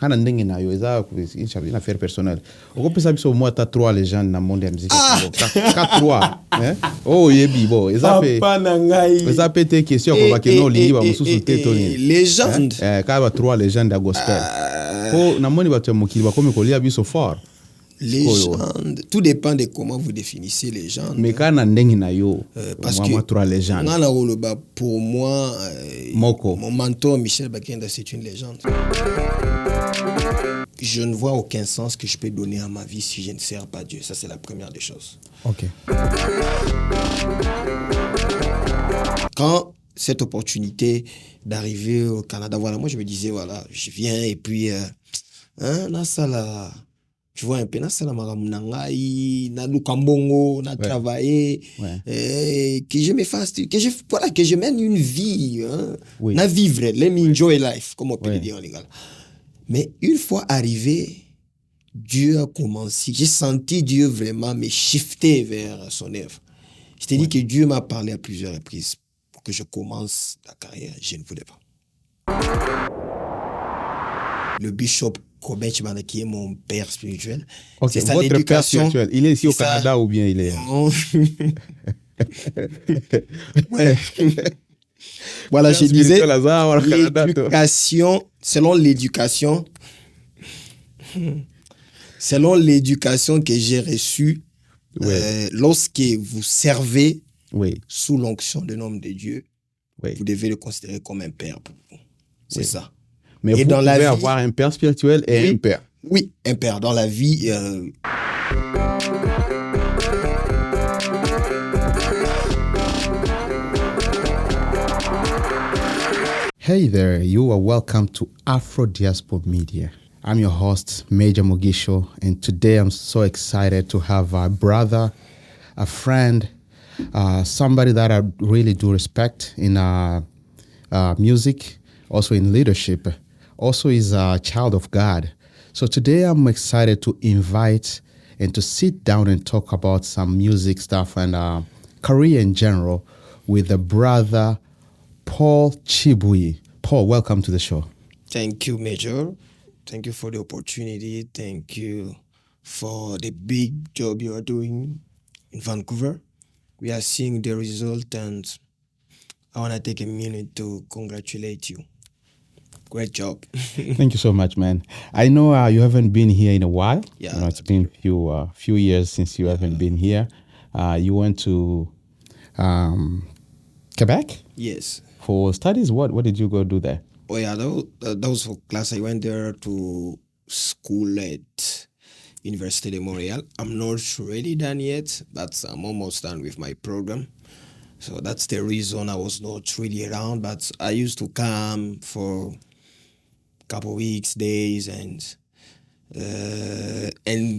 Ana ndenge na yo eza une affaire personnelle. Okopesa biso moi ta 3 légendes na monde ya musique. 3 hein? Oh yebi bo eza pe. Eza pe te question ko bakeno lingi ba mususu te toni. Légende. Ka ba 3 légendes ya gospel. Po na moni ba tu mokili ba komi ko lia biso fort. Légende. Tout dépend de comment vous définissez légende. Mais kana ndenge na yo. Parce que moi 3 légendes. Pour moi Moko. Mon mentor Michel Bakenda c'est une légende. Je ne vois aucun sens que je peux donner à ma vie si je ne sers pas Dieu. Ça, c'est la première des choses. Ok. Quand cette opportunité d'arriver au Canada, voilà, moi, je me disais, voilà, je viens et puis, là, ça, là, tu vois un peu, là, ça, là, maramunangai, na lukambongo, na travailler, que je me fasse, que je mène une vie, na vivre, let me enjoy life, comme on peut le dire en légal. Mais une fois arrivé, Dieu a commencé. J'ai senti Dieu vraiment me shifter vers son œuvre. Je t'ai dit que Dieu m'a parlé à plusieurs reprises pour que je commence la carrière. Je ne voulais pas. Le bishop Kobech Bana, qui est mon père spirituel. Okay. C'est ça, votre père spirituel, il est ici au Canada ou bien il est... Ouais. Voilà, je disais, l'éducation, selon l'éducation que j'ai reçue, lorsque vous servez sous l'onction de l'homme de Dieu, vous devez le considérer comme un père pour vous. C'est ça. Mais vous pouvez avoir un père spirituel et un père. Oui, un père. Dans la vie... Hey there, you are welcome to Afro Diaspora Media. I'm your host, Major Mugisho, and today I'm so excited to have a brother, a friend, somebody that I really do respect in music, also in leadership, also is a child of God. So today I'm excited to invite and to sit down and talk about some music stuff and career in general with a brother, Paul Chibui. Paul, welcome to the show. Thank you, Major. Thank you for the opportunity. Thank you for the big job you are doing in Vancouver. We are seeing the result, and I want to take a minute to congratulate you. Great job. Thank you so much, man. I know you haven't been here in a while. Yeah, you know, it's been few years since you haven't been here. You went to Quebec? Yes. For studies, what did you go do there? Oh yeah, that was for class. I went there to school at Université de Montréal. I'm not really done yet, but I'm almost done with my program. So that's the reason I was not really around, but I used to come for a couple weeks, days, and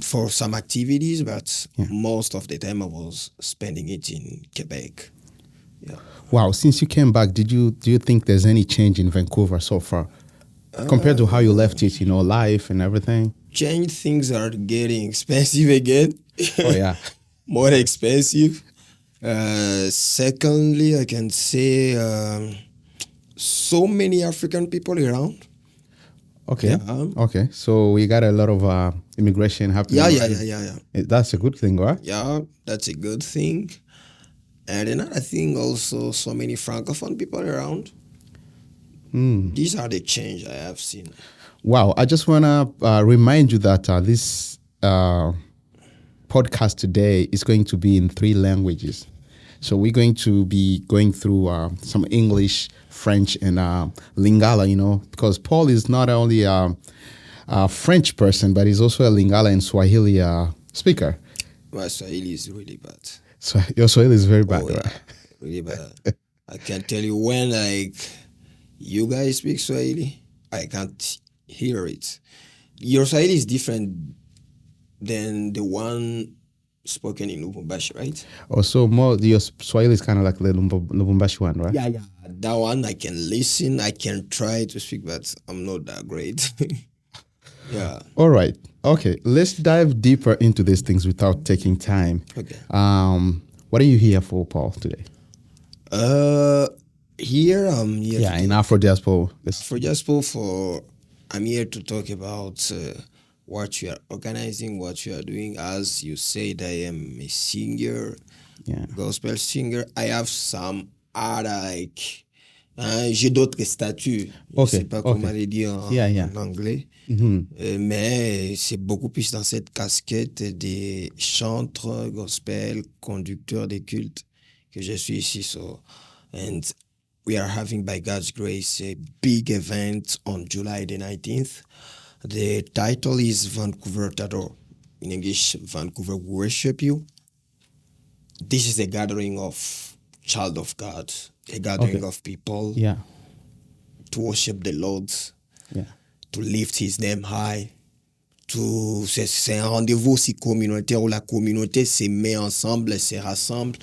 for some activities, but most of the time I was spending it in Quebec. Yeah. Wow, since you came back, do you think there's any change in Vancouver so far compared to how you left it, life and everything? Things are getting expensive again. Oh, yeah. More expensive. Secondly, I can say so many African people around. Okay. Yeah. Okay. So we got a lot of immigration happening. Yeah. That's a good thing, right? Yeah, that's a good thing. And another thing also, so many Francophone people around. These are the change I have seen. Wow. I just want to remind you that this podcast today is going to be in 3 languages. So we're going to be going through some English, French, and Lingala, because Paul is not only a French person, but he's also a Lingala and Swahili speaker. My Swahili is really bad. So your Swahili is very bad, right? Really bad. I can tell you when you guys speak Swahili, I can't hear it. Your Swahili is different than the one spoken in Lubumbashi, right? Also, your Swahili is kind of like the Lubumbashi one, right? Yeah. That one I can listen, I can try to speak, but I'm not that great. Yeah. All right. Okay. Let's dive deeper into these things without taking time. Okay. What are you here for, Paul, today? Here I'm here Yeah, to in talk Afro Diaspora. for Jaspo for I'm here to talk about what you are organizing, what you are doing. As you said, I am a singer, Yeah. gospel singer. I have some other like j'ai d'autres statuts. Je Ok, sais pas ok. comment les dire Yeah, yeah. en anglais. Mhm. Mais c'est beaucoup plus dans cette casquette des chantres gospel, conducteurs des cultes que je suis ici. So, and we are having, by God's grace, a big event on July the 19th. The title is Vancouver Tador. In English, Vancouver Worship You. This is a gathering of child of God, a gathering Okay. of people Yeah. to worship the Lord, Yeah. to lift his name high. C'est un rendez-vous aussi communautaire où la communauté se met ensemble, se rassemble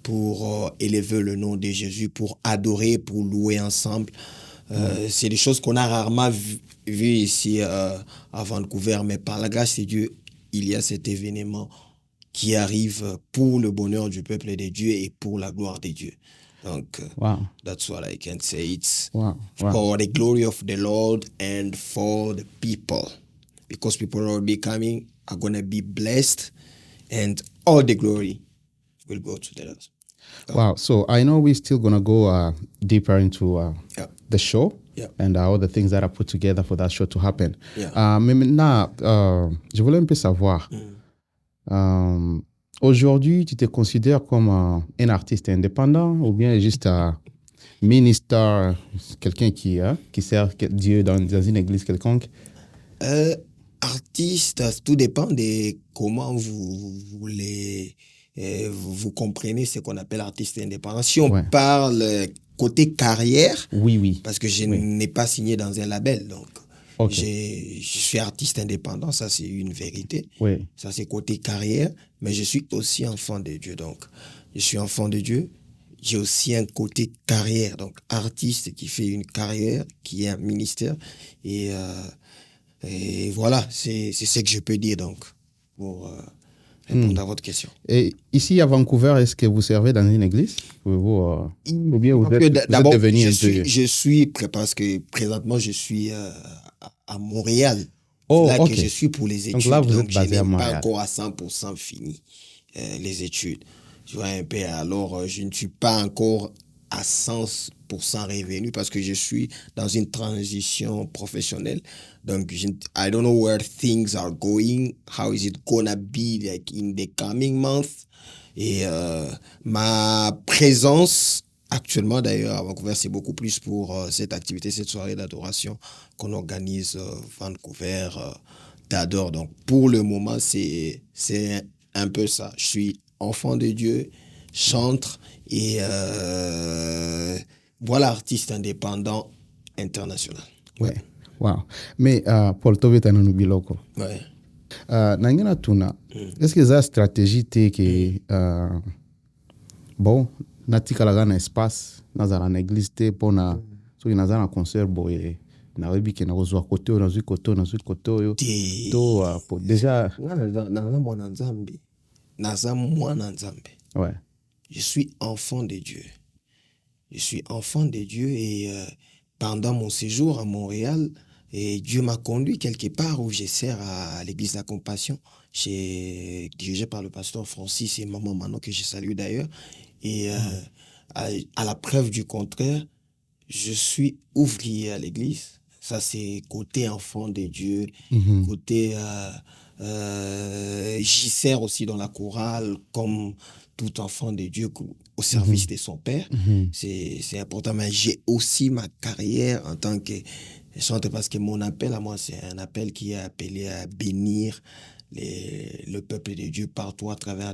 pour élever le nom de Jésus, pour adorer, pour louer ensemble. C'est des choses qu'on a rarement vues ici à Vancouver, mais par la grâce de Dieu, il y a cet événement qui arrive pour le bonheur du peuple de Dieu et pour la gloire de Dieu. Donc, Wow. that's what I can say. It's Wow. Wow. for the glory of the Lord and for the people. Because people are becoming, are going to be blessed, and all the glory will go to the Lord. Wow. So I know we're still going to go deeper into Yeah. the show Yeah. and all the things that are put together for that show to happen. Yeah. Mais maintenant, je voulais un peu savoir, aujourd'hui, tu te considères comme un artiste indépendant ou bien juste un ministre, quelqu'un qui sert Dieu dans une église quelconque? Artiste, tout dépend de comment vous voulez, vous comprenez ce qu'on appelle artiste indépendant. Si on parle côté carrière, oui. Parce que je n'ai pas signé dans un label, donc je suis artiste indépendant, ça c'est une vérité. Oui. Ça c'est côté carrière, mais je suis aussi enfant de Dieu, donc je suis enfant de Dieu. J'ai aussi un côté carrière, donc artiste qui fait une carrière, qui est un ministère, et voilà, c'est ce que je peux dire donc pour répondre à votre question. Et ici à Vancouver, est-ce que vous servez dans une église ou bien vous êtes devenu je suis parce que présentement je suis à Montréal. Oh, là ok. que je suis pour les études. Donc là, vous êtes basé je à n'ai Montréal. pas encore à 100% fini les études. Tu vois un peu, alors je ne suis pas encore à 100% revenu parce que je suis dans une transition professionnelle. Donc, I don't know where things are going. How is it gonna be like in the coming months? Et ma présence actuellement, d'ailleurs, à Vancouver, c'est beaucoup plus pour cette activité, cette soirée d'adoration qu'on organise Vancouver d'Adore. Donc, pour le moment, c'est un peu ça. Je suis enfant de Dieu, chantre et voilà, artiste indépendant international. Ouais. Wow. Mais Paul Tobeta na nubiloko. Ouais. Nangena tuna. Est-ce que ça stratégie te que bon, natikala na espace, nazala na église te pona so nazala na concert boye na webi ke na kozwa côté na zui côté yo. To po déjà naza mwana nzambe. Ouais. Je suis enfant de Dieu. Je suis enfant de Dieu et pendant mon séjour à Montréal, et Dieu m'a conduit quelque part où je sers à l'église de la Compassion, dirigé par le pasteur Francis et maman Manon, que je salue d'ailleurs. Et à la preuve du contraire, je suis ouvrier à l'église. Ça, c'est côté enfant de Dieu, côté... j'y sers aussi dans la chorale comme tout enfant de Dieu au service de son Père. C'est important, mais j'ai aussi ma carrière en tant que chanteur parce que mon appel à moi, c'est un appel qui est appelé à bénir le peuple de Dieu partout à travers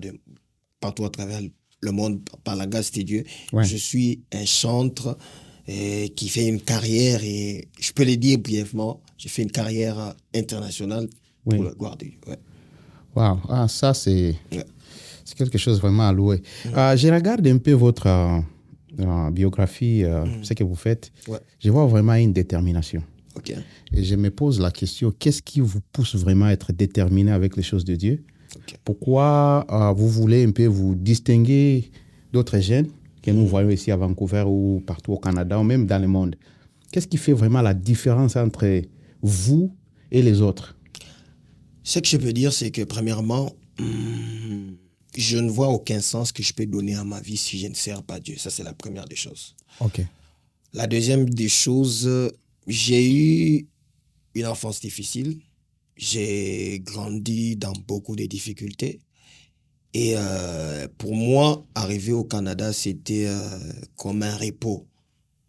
le monde, par la grâce de Dieu. Ouais. Je suis un chanteur qui fait une carrière et je peux le dire brièvement, j'ai fait une carrière internationale pour la gloire de Dieu. Ouais. Wow. Ah, ça, c'est quelque chose vraiment à louer. Je regarde un peu votre biographie, ce que vous faites. Ouais. Je vois vraiment une détermination. Ok. Et je me pose la question, qu'est-ce qui vous pousse vraiment à être déterminé avec les choses de Dieu? Ok. Pourquoi vous voulez un peu vous distinguer d'autres jeunes que nous voyons ici à Vancouver ou partout au Canada ou même dans le monde? Qu'est-ce qui fait vraiment la différence entre vous et les autres? Ce que je peux dire, c'est que premièrement, je ne vois aucun sens que je peux donner à ma vie si je ne sers pas Dieu. Ça, c'est la première des choses. OK. La deuxième des choses, j'ai eu une enfance difficile. J'ai grandi dans beaucoup de difficultés. Et pour moi, arriver au Canada, c'était comme un repos.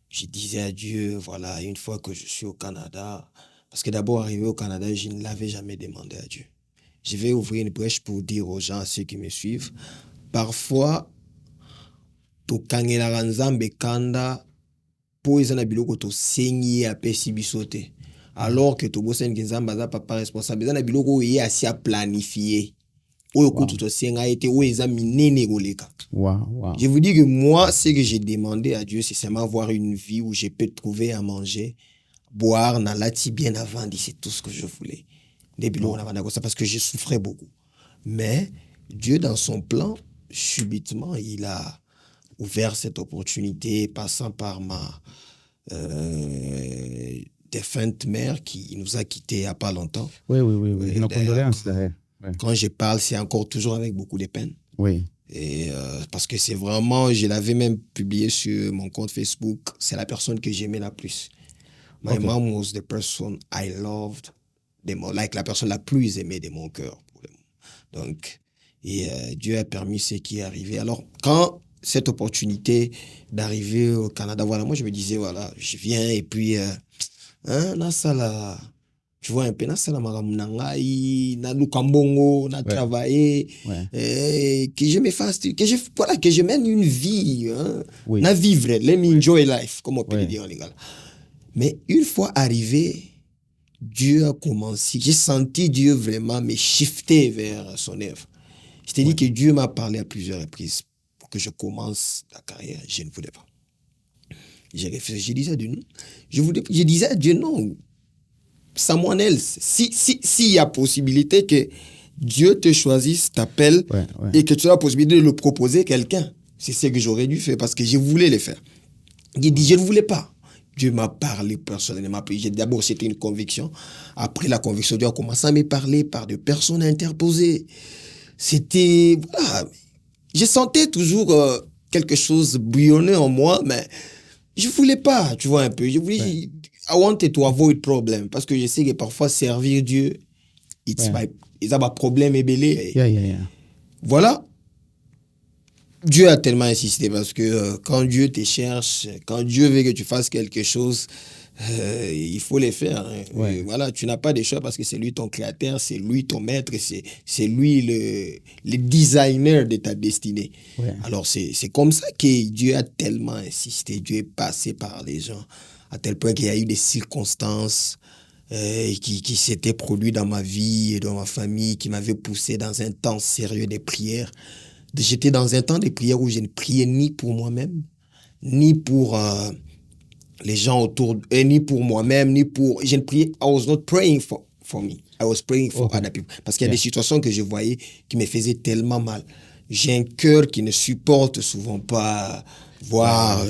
Je disais à Dieu, voilà, une fois que je suis au Canada, parce que d'abord, arrivé au Canada, je ne l'avais jamais demandé à Dieu. Je vais ouvrir une brèche pour dire aux gens, à ceux qui me suivent, parfois, tokangelaka nzambe kanda po eza na biloko tosengi ye apesi biso te. Alors que tobosengi nzambe aza papa responsable, eza na biloko oyo ye asi aplanifie. Oyo kutu tosenga ye te, oyo eza minene koleka. Wow. Je vous dis que moi, ce que j'ai demandé à Dieu, c'est seulement avoir une vie où je peux trouver à manger, boire, nalati bien avant, c'est tout ce que je voulais. Parce que je souffrais beaucoup. Mais Dieu, dans son plan, subitement, il a ouvert cette opportunité, passant par ma défunte mère qui nous a quittés il n'y a pas longtemps. Oui. Nos condoléances d'ailleurs. Ouais. Quand je parle, c'est encore toujours avec beaucoup de peine. Oui. Et parce que c'est vraiment, je l'avais même publié sur mon compte Facebook, c'est la personne que j'aimais la plus. My mom was the person I loved the most, like la personne la plus aimée de mon cœur. Donc, et Dieu a permis ce qui est arrivé. Alors, quand cette opportunité d'arriver au Canada, voilà, moi je me disais, voilà, je viens et puis, tu vois un peu, que je me fasse, que je mène une vie, na vivre, let me enjoy life, comme on peut le dire en légal. Mais une fois arrivé, Dieu a commencé, j'ai senti Dieu vraiment me shifter vers son œuvre. Je t'ai dit que Dieu m'a parlé à plusieurs reprises pour que je commence la carrière. Je ne voulais pas. J'ai réfléchi, je disais à Dieu non. Je disais à Dieu non. Someone else. S'il y a possibilité que Dieu te choisisse, t'appelle et que tu as la possibilité de le proposer à quelqu'un, c'est ce que j'aurais dû faire parce que je voulais le faire. J'ai dit, je ne voulais pas. Dieu m'a parlé personnellement. D'abord, c'était une conviction. Après la conviction, Dieu a commencé à me parler par des personnes interposées. C'était... Voilà. Je sentais toujours quelque chose bouillonner en moi, mais je ne voulais pas, tu vois un peu. Je voulais... I wanted to avoid problem. Parce que je sais que parfois, servir Dieu, ils ont un problème ébélé. Voilà. Dieu a tellement insisté parce que quand Dieu te cherche, quand Dieu veut que tu fasses quelque chose, il faut le faire. Voilà, tu n'as pas de choix parce que c'est lui ton créateur, c'est lui ton maître, c'est lui le designer de ta destinée. Alors c'est comme ça que Dieu a tellement insisté. Dieu est passé par les gens à tel point qu'il y a eu des circonstances qui s'étaient produites dans ma vie et dans ma famille, qui m'avaient poussé dans un temps sérieux de prière. J'étais dans un temps de prière où je ne priais ni pour moi-même, ni pour les gens autour, ni pour moi-même, ni pour... Je ne priais... I was not praying for me. I was praying for other people. Parce qu'il y a des situations que je voyais qui me faisaient tellement mal. J'ai un cœur qui ne supporte souvent pas voir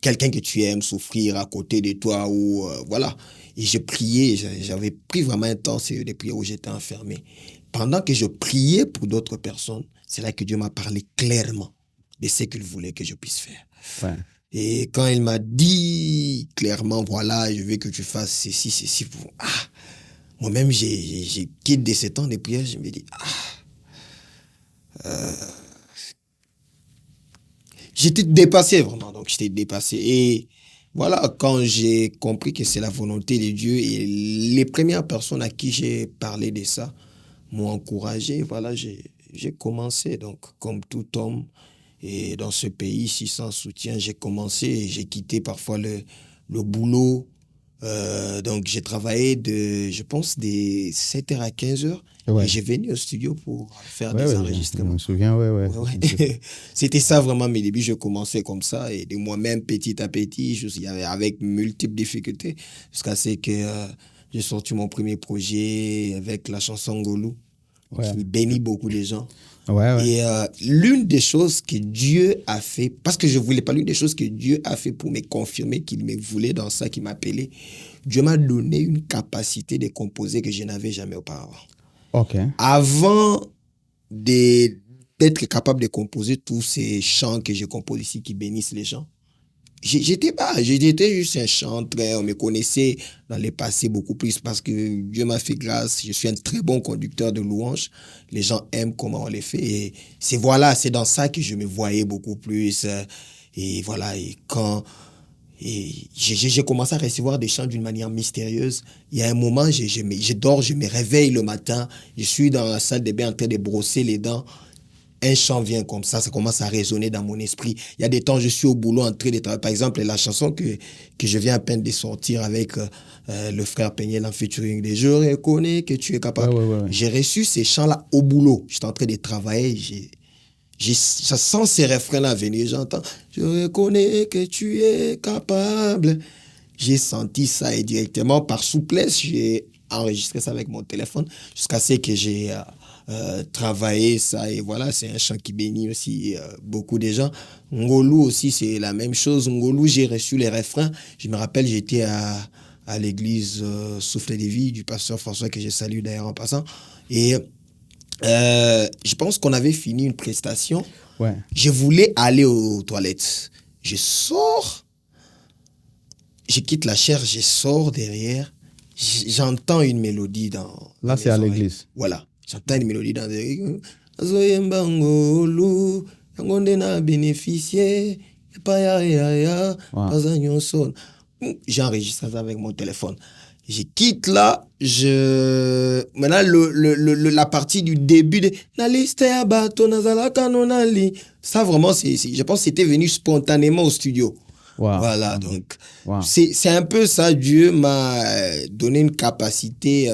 quelqu'un que tu aimes souffrir à côté de toi ou... voilà. Et je priais, j'avais pris vraiment un temps sérieux de prière où j'étais enfermé. Pendant que je priais pour d'autres personnes, c'est là que Dieu m'a parlé clairement de ce qu'il voulait que je puisse faire. Et quand il m'a dit clairement, voilà, je veux que tu fasses ceci, moi-même, j'ai quitté de ce temps de prière, je me dis, j'étais dépassé vraiment, donc j'étais dépassé. Et voilà, quand j'ai compris que c'est la volonté de Dieu et les premières personnes à qui j'ai parlé de ça m'ont encouragé, voilà, j'ai commencé, donc comme tout homme, et dans ce pays, ici, sans soutien, j'ai commencé et j'ai quitté parfois le boulot Donc, j'ai travaillé je pense, des 7h à 15h. Ouais. Et j'ai venu au studio pour faire Ouais, des ouais, enregistrements. je me souviens, ouais. Ouais, ouais. C'était ça vraiment mes débuts. Je commençais comme ça et de moi-même, petit à petit, avec multiples difficultés, jusqu'à ce que j'ai sorti mon premier projet avec la chanson Ngolou, Ouais. qui bénit beaucoup de gens. Ouais. Et l'une des choses que Dieu a fait, parce que je ne voulais pas, l'une des choses que Dieu a fait pour me confirmer qu'il me voulait dans ça, qu'il m'appelait, Dieu m'a donné une capacité de composer que je n'avais jamais auparavant. OK. Avant d'être capable de composer tous ces chants que je compose ici qui bénissent les gens, j'étais juste un chanteur. On me connaissait dans le passé beaucoup plus parce que Dieu m'a fait grâce. Je suis un très bon conducteur de louanges. Les gens aiment comment on les fait. Et c'est dans ça que je me voyais beaucoup plus. Et voilà, j'ai commencé à recevoir des chants d'une manière mystérieuse. Il y a un moment, je dors, je me réveille le matin, je suis dans la salle de bain en train de brosser les dents. Un chant vient comme ça commence à résonner dans mon esprit. Il y a des temps, je suis au boulot en train de travailler. Par exemple, la chanson que je viens à peine de sortir avec le frère Peignel en featuring de « Je reconnais que tu es capable ». J'ai reçu ces chants-là au boulot. J'étais en train de travailler, je sens ces refrains-là venir, j'entends « Je reconnais que tu es capable ». J'ai senti ça et directement, par souplesse, j'ai enregistré ça avec mon téléphone jusqu'à ce que j'ai travaillé ça. Et voilà, c'est un chant qui bénit aussi beaucoup de gens. Ngolou aussi, c'est la même chose. Ngolou, j'ai reçu les refrains. Je me rappelle, j'étais à l'église Souffle de vie du pasteur François, que je salue d'ailleurs en passant. Et je pense qu'on avait fini une prestation. Ouais. Je voulais aller aux toilettes. Je sors, je quitte la chaire, je sors derrière, j'entends une mélodie dans... Là, c'est à l'église. Voilà, j'entends une mélodie dans les... Azoyemba ngolu, yangonde na bénéficié, pas ya, pas un son. J'enregistre ça avec mon téléphone. Je quitte là, maintenant la partie du début de la liste à bateau nazala kanonali, ça vraiment je pense que c'était venu spontanément au studio. Wow. Voilà, donc c'est un peu ça. Dieu m'a donné une capacité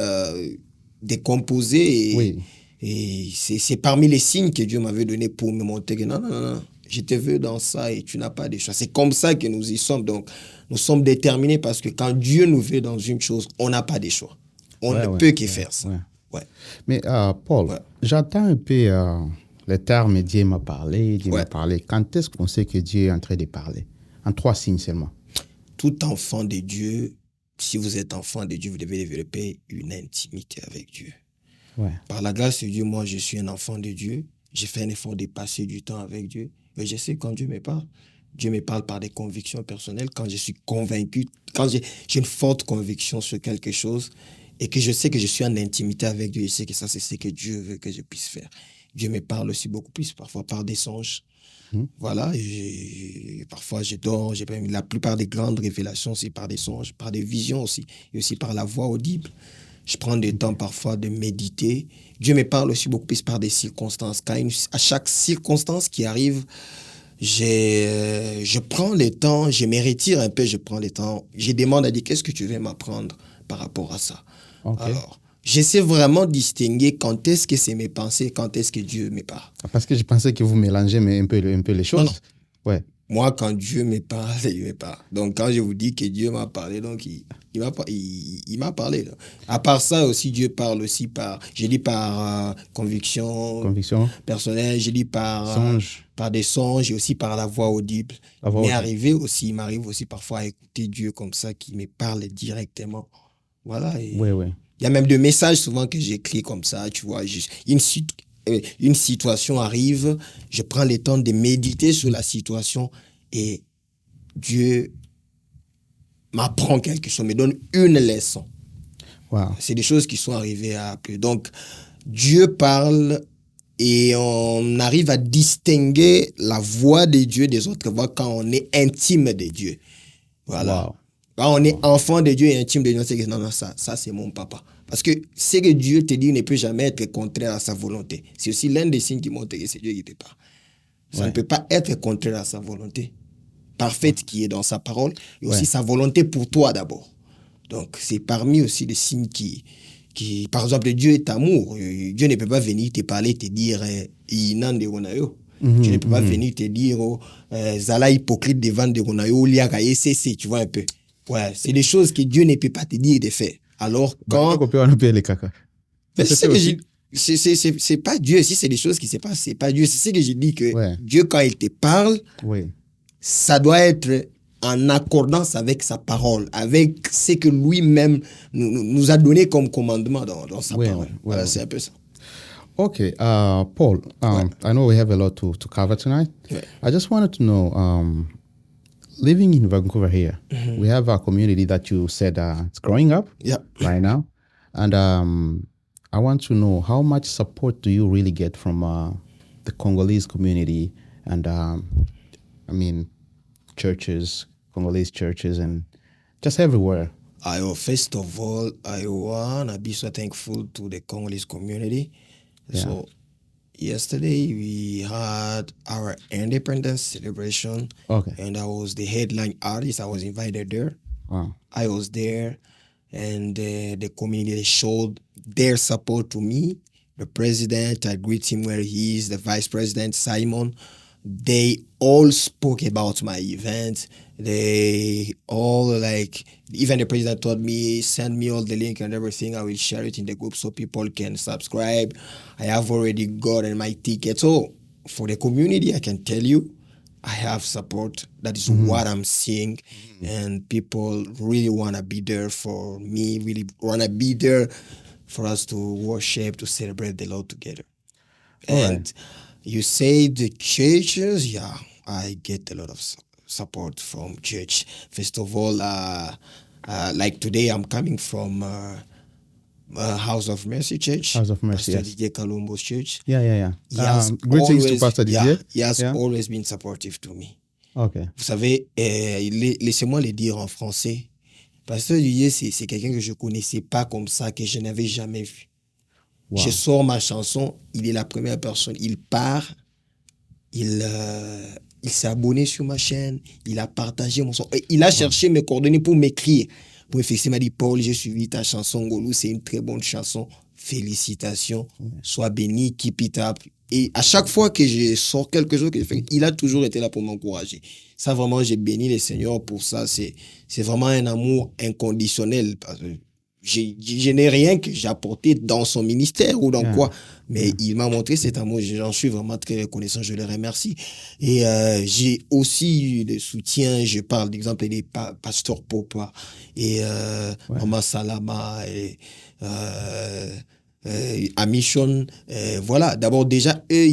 de composer et c'est parmi les signes que Dieu m'avait donné pour me montrer que non, je te veux dans ça et tu n'as pas de choix. C'est comme ça que nous y sommes. Donc, nous sommes déterminés parce que quand Dieu nous veut dans une chose, on n'a pas de choix. On ne peut que faire ça. Ouais. Mais Paul, j'entends un peu le terme Dieu m'a parlé, m'a parlé. Quand est-ce qu'on sait que Dieu est en train de parler? En 3 signes seulement. Tout enfant de Dieu, si vous êtes enfant de Dieu, vous devez développer une intimité avec Dieu. Ouais. Par la grâce de Dieu, moi, je suis un enfant de Dieu. J'ai fait un effort de passer du temps avec Dieu. Mais je sais quand Dieu me parle. Dieu me parle par des convictions personnelles. Quand je suis convaincu, quand j'ai une forte conviction sur quelque chose et que je sais que je suis en intimité avec Dieu, je sais que ça, c'est ce que Dieu veut que je puisse faire. Dieu me parle aussi beaucoup plus, parfois par des songes. Voilà, et parfois je dors, la plupart des grandes révélations, c'est par des songes, par des visions aussi, et aussi par la voix audible. Je prends du temps parfois de méditer. Dieu me parle aussi beaucoup plus par des circonstances. À chaque circonstance qui arrive, je prends le temps, je me retire un peu, je prends le temps, je demande à Dieu, qu'est-ce que tu veux m'apprendre par rapport à ça? Alors, j'essaie vraiment de distinguer quand est-ce que c'est mes pensées, quand est-ce que Dieu me parle. Parce que je pensais que vous mélangez un peu les choses. Non. Ouais. Moi, quand Dieu me parle, il me parle. Donc, quand je vous dis que Dieu m'a parlé, donc il m'a parlé. Donc. À part ça aussi, Dieu parle aussi je dis par conviction personnelle, je dis par des songes et aussi par la voix audible. Il m'arrive aussi parfois à écouter Dieu comme ça, qui me parle directement. Voilà. Il y a même des messages souvent que j'écris comme ça, tu vois. Une situation arrive, je prends le temps de méditer sur la situation et Dieu m'apprend quelque chose, me donne une leçon. Wow. C'est des choses qui sont arrivées à peu. Donc, Dieu parle et on arrive à distinguer la voix de Dieu des autres voix quand on est intime de Dieu. Voilà. Wow. Quand on est enfant de Dieu et intime de Dieu, c'est que non, ça c'est mon papa. Parce que ce que Dieu te dit ne peut jamais être contraire à sa volonté. C'est aussi l'un des signes qui montre que c'est Dieu qui te parle. Ça ne peut pas être contraire à sa volonté parfaite qui est dans sa parole et aussi sa volonté pour toi d'abord. Donc, c'est parmi aussi les signes par exemple, Dieu est amour. Dieu ne peut pas venir te parler, te dire, Inande Ronayo. Tu ne peux pas venir te dire, Zala hypocrite devant de Ronayo, Liaka ECC, tu vois un peu. Ouais, c'est des choses que Dieu ne peut pas te dire de faire. Alors, quand. C'est pas Dieu, si c'est des choses qui se passent, c'est pas Dieu. C'est ce que je dis que Dieu, quand il te parle, ça doit être en accordance avec sa parole, avec ce que lui-même nous a donné comme commandement dans sa parole. Voilà, c'est un peu ça. Okay, Paul, I know we have a lot to cover tonight. I just wanted to know, living in Vancouver here, we have a community that you said it's growing up right now. And I want to know, how much support do you really get from the Congolese community and, churches, Congolese churches, and just everywhere? First of all, I want to be so thankful to the Congolese community. Yeah. So yesterday we had our independence celebration, and I was the headline artist. I was invited there. Wow. I was there, and the community showed their support to me. The president, I greet him where he is, the vice president, Simon. They all spoke about my event. They all even the president told me, send me all the link and everything. I will share it in the group so people can subscribe. I have already gotten my ticket. So for the community, I can tell you, I have support. That is what I'm seeing. And people really want to be there for me, really want to be there for us to worship, to celebrate the Lord together. And you say the churches, I get a lot of support from church. First of all, like today, I'm coming from House of Mercy Church. House of Mercy, Pastor Didier Kalumbo's church. Yeah. Greetings to Pastor Didier. He has always been supportive to me. Okay. Vous savez, laissez-moi le dire en français. Pasteur Didier, c'est quelqu'un que je ne connaissais pas comme ça, que je n'avais jamais vu. Wow. Je sors ma chanson, il est la première personne. Il part, il s'est abonné sur ma chaîne, il a partagé mon son. Il a cherché mes coordonnées pour m'écrire. Pour effectivement, il m'a dit, Paul, j'ai suivi ta chanson Ngolou, c'est une très bonne chanson. Félicitations, sois béni, keep it up. Et à chaque fois que je sors quelque chose que je fais, il a toujours été là pour m'encourager. Ça, vraiment, j'ai béni le Seigneur pour ça. C'est vraiment un amour inconditionnel. Parce que je n'ai rien que j'ai apporté dans son ministère ou dans quoi, mais il m'a montré cet amour. J'en suis vraiment très reconnaissant, je le remercie. Et j'ai aussi eu des soutiens. Je parle d'exemple des pasteurs Popa et Maman Salama et Amichon. Voilà, d'abord déjà, eux,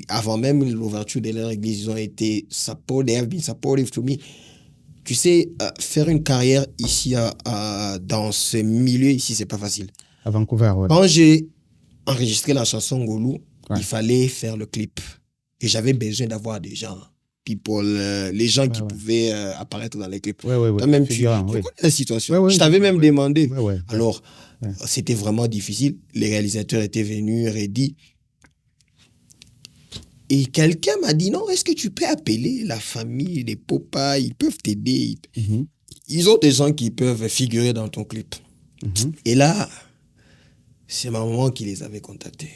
avant même l'ouverture de leur église, ils ont été they have been supportive to me. Tu sais, faire une carrière ici, dans ce milieu ici, c'est pas facile. À Vancouver, Quand j'ai enregistré la chanson Ngolou, il fallait faire le clip. Et j'avais besoin d'avoir des gens, les gens qui pouvaient apparaître dans les clips. Toi-même, tu connais la situation. Je t'avais même demandé. Alors, c'était vraiment difficile. Les réalisateurs étaient venus, Reddy. Et quelqu'un m'a dit, non, est-ce que tu peux appeler la famille, les Popa, ils peuvent t'aider. Ils ont des gens qui peuvent figurer dans ton clip. Et là, c'est ma maman qui les avait contactés.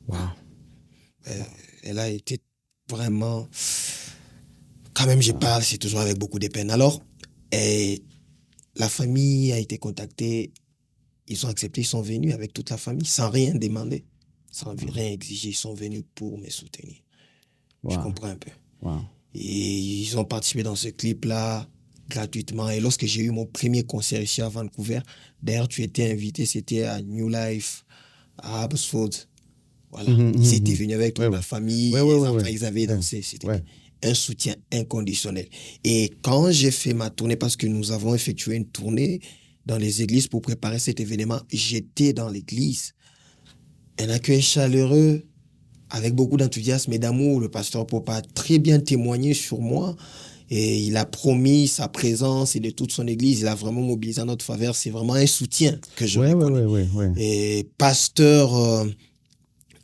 Wow. Elle a été vraiment... Quand même, je parle, c'est toujours avec beaucoup de peine. Alors, la famille a été contactée. Ils ont accepté, ils sont venus avec toute la famille, sans rien demander. Sans rien exiger, ils sont venus pour me soutenir. Je comprends un peu. Et ils ont participé dans ce clip-là gratuitement. Et lorsque j'ai eu mon premier concert ici à Vancouver, d'ailleurs, tu étais invité, c'était à New Life, à Abbotsford. Voilà. Ils étaient venus avec toute la famille, ils avaient dansé. C'était un soutien inconditionnel. Et quand j'ai fait ma tournée, parce que nous avons effectué une tournée dans les églises pour préparer cet événement, j'étais dans l'église. Un accueil chaleureux, avec beaucoup d'enthousiasme et d'amour. Le pasteur Popa a très bien témoigné sur moi et il a promis sa présence et de toute son église. Il a vraiment mobilisé en notre faveur. C'est vraiment un soutien que je reconnais. Et pasteur,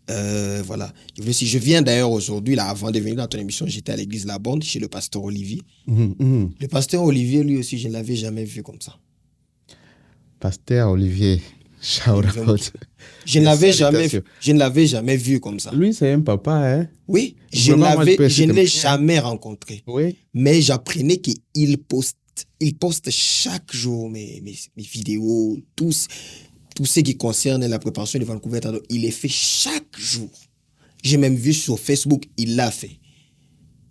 voilà. Si je viens d'ailleurs aujourd'hui, là, avant de venir dans ton émission, j'étais à l'église La Bande chez le pasteur Olivier. Le pasteur Olivier, lui aussi, je ne l'avais jamais vu comme ça. Pasteur Olivier, shout out. Je ne l'avais jamais vu comme ça. Lui, c'est un papa, hein? Oui, je ne l'ai jamais rencontré. Oui. Mais j'apprenais qu'il poste chaque jour mes vidéos, tout ce qui concerne la préparation de Vancouver. Il les fait chaque jour. J'ai même vu sur Facebook, il l'a fait.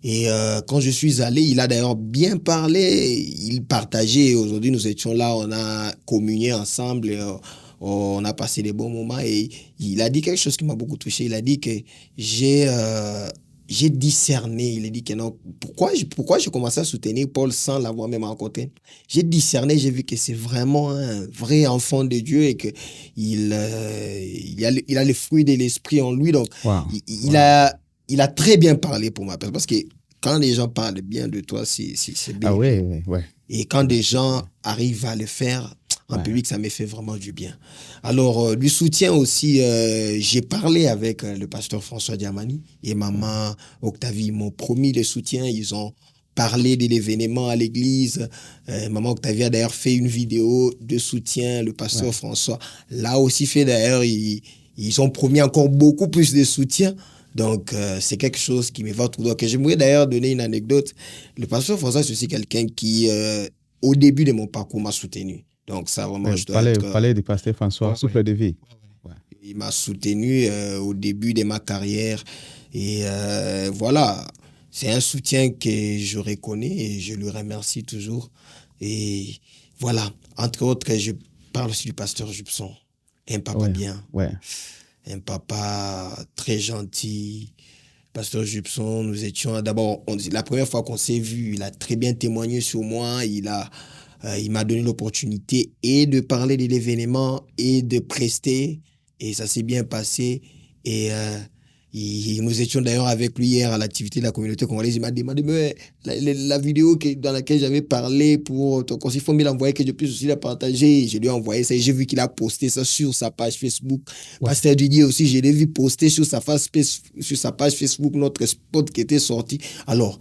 Et quand je suis allé, il a d'ailleurs bien parlé. Il partageait. Aujourd'hui, nous étions là, on a communié ensemble. On a passé des bons moments et il a dit quelque chose qui m'a beaucoup touché. Il a dit que j'ai discerné. Il a dit que non. Pourquoi j'ai commencé à soutenir Paul sans l'avoir même rencontré? J'ai discerné, j'ai vu que c'est vraiment un vrai enfant de Dieu et que il a les fruits de l'esprit en lui. Donc, il a très bien parlé pour ma personne. Parce que quand les gens parlent bien de toi, c'est bien. Ah ouais. Et quand des gens arrivent à le faire en public, ça me fait vraiment du bien. Alors, du soutien aussi, j'ai parlé avec le pasteur François Diamani et maman Octavie. Ils m'ont promis le soutien. Ils ont parlé de l'événement à l'église. Maman Octavie a d'ailleurs fait une vidéo de soutien. Le pasteur François l'a aussi fait d'ailleurs. Ils ont promis encore beaucoup plus de soutien. Donc, c'est quelque chose qui me va tout droit. J'aimerais d'ailleurs donner une anecdote. Le pasteur François, c'est aussi quelqu'un qui, au début de mon parcours, m'a soutenu. Donc, ça, vraiment, je dois parler du pasteur François, souffle de vie. Il m'a soutenu au début de ma carrière. Et voilà, c'est un soutien que je reconnais et je le remercie toujours. Et voilà, entre autres, je parle aussi du pasteur Jupson. Un papa bien. Un papa très gentil. Pasteur Jupson, nous étions d'abord, la première fois qu'on s'est vu, il a très bien témoigné sur moi. Il m'a donné l'opportunité et de parler de l'événement et de prester. Et ça s'est bien passé. Et nous étions d'ailleurs avec lui hier à l'activité de la communauté congolaise. Il m'a demandé mais la vidéo dans laquelle j'avais parlé pour ton conseil, il faut me l'envoyer que je puisse aussi la partager. Je lui ai envoyé ça et j'ai vu qu'il a posté ça sur sa page Facebook. Pasteur Didier aussi, je l'ai vu poster sur sa page Facebook notre spot qui était sorti. Alors,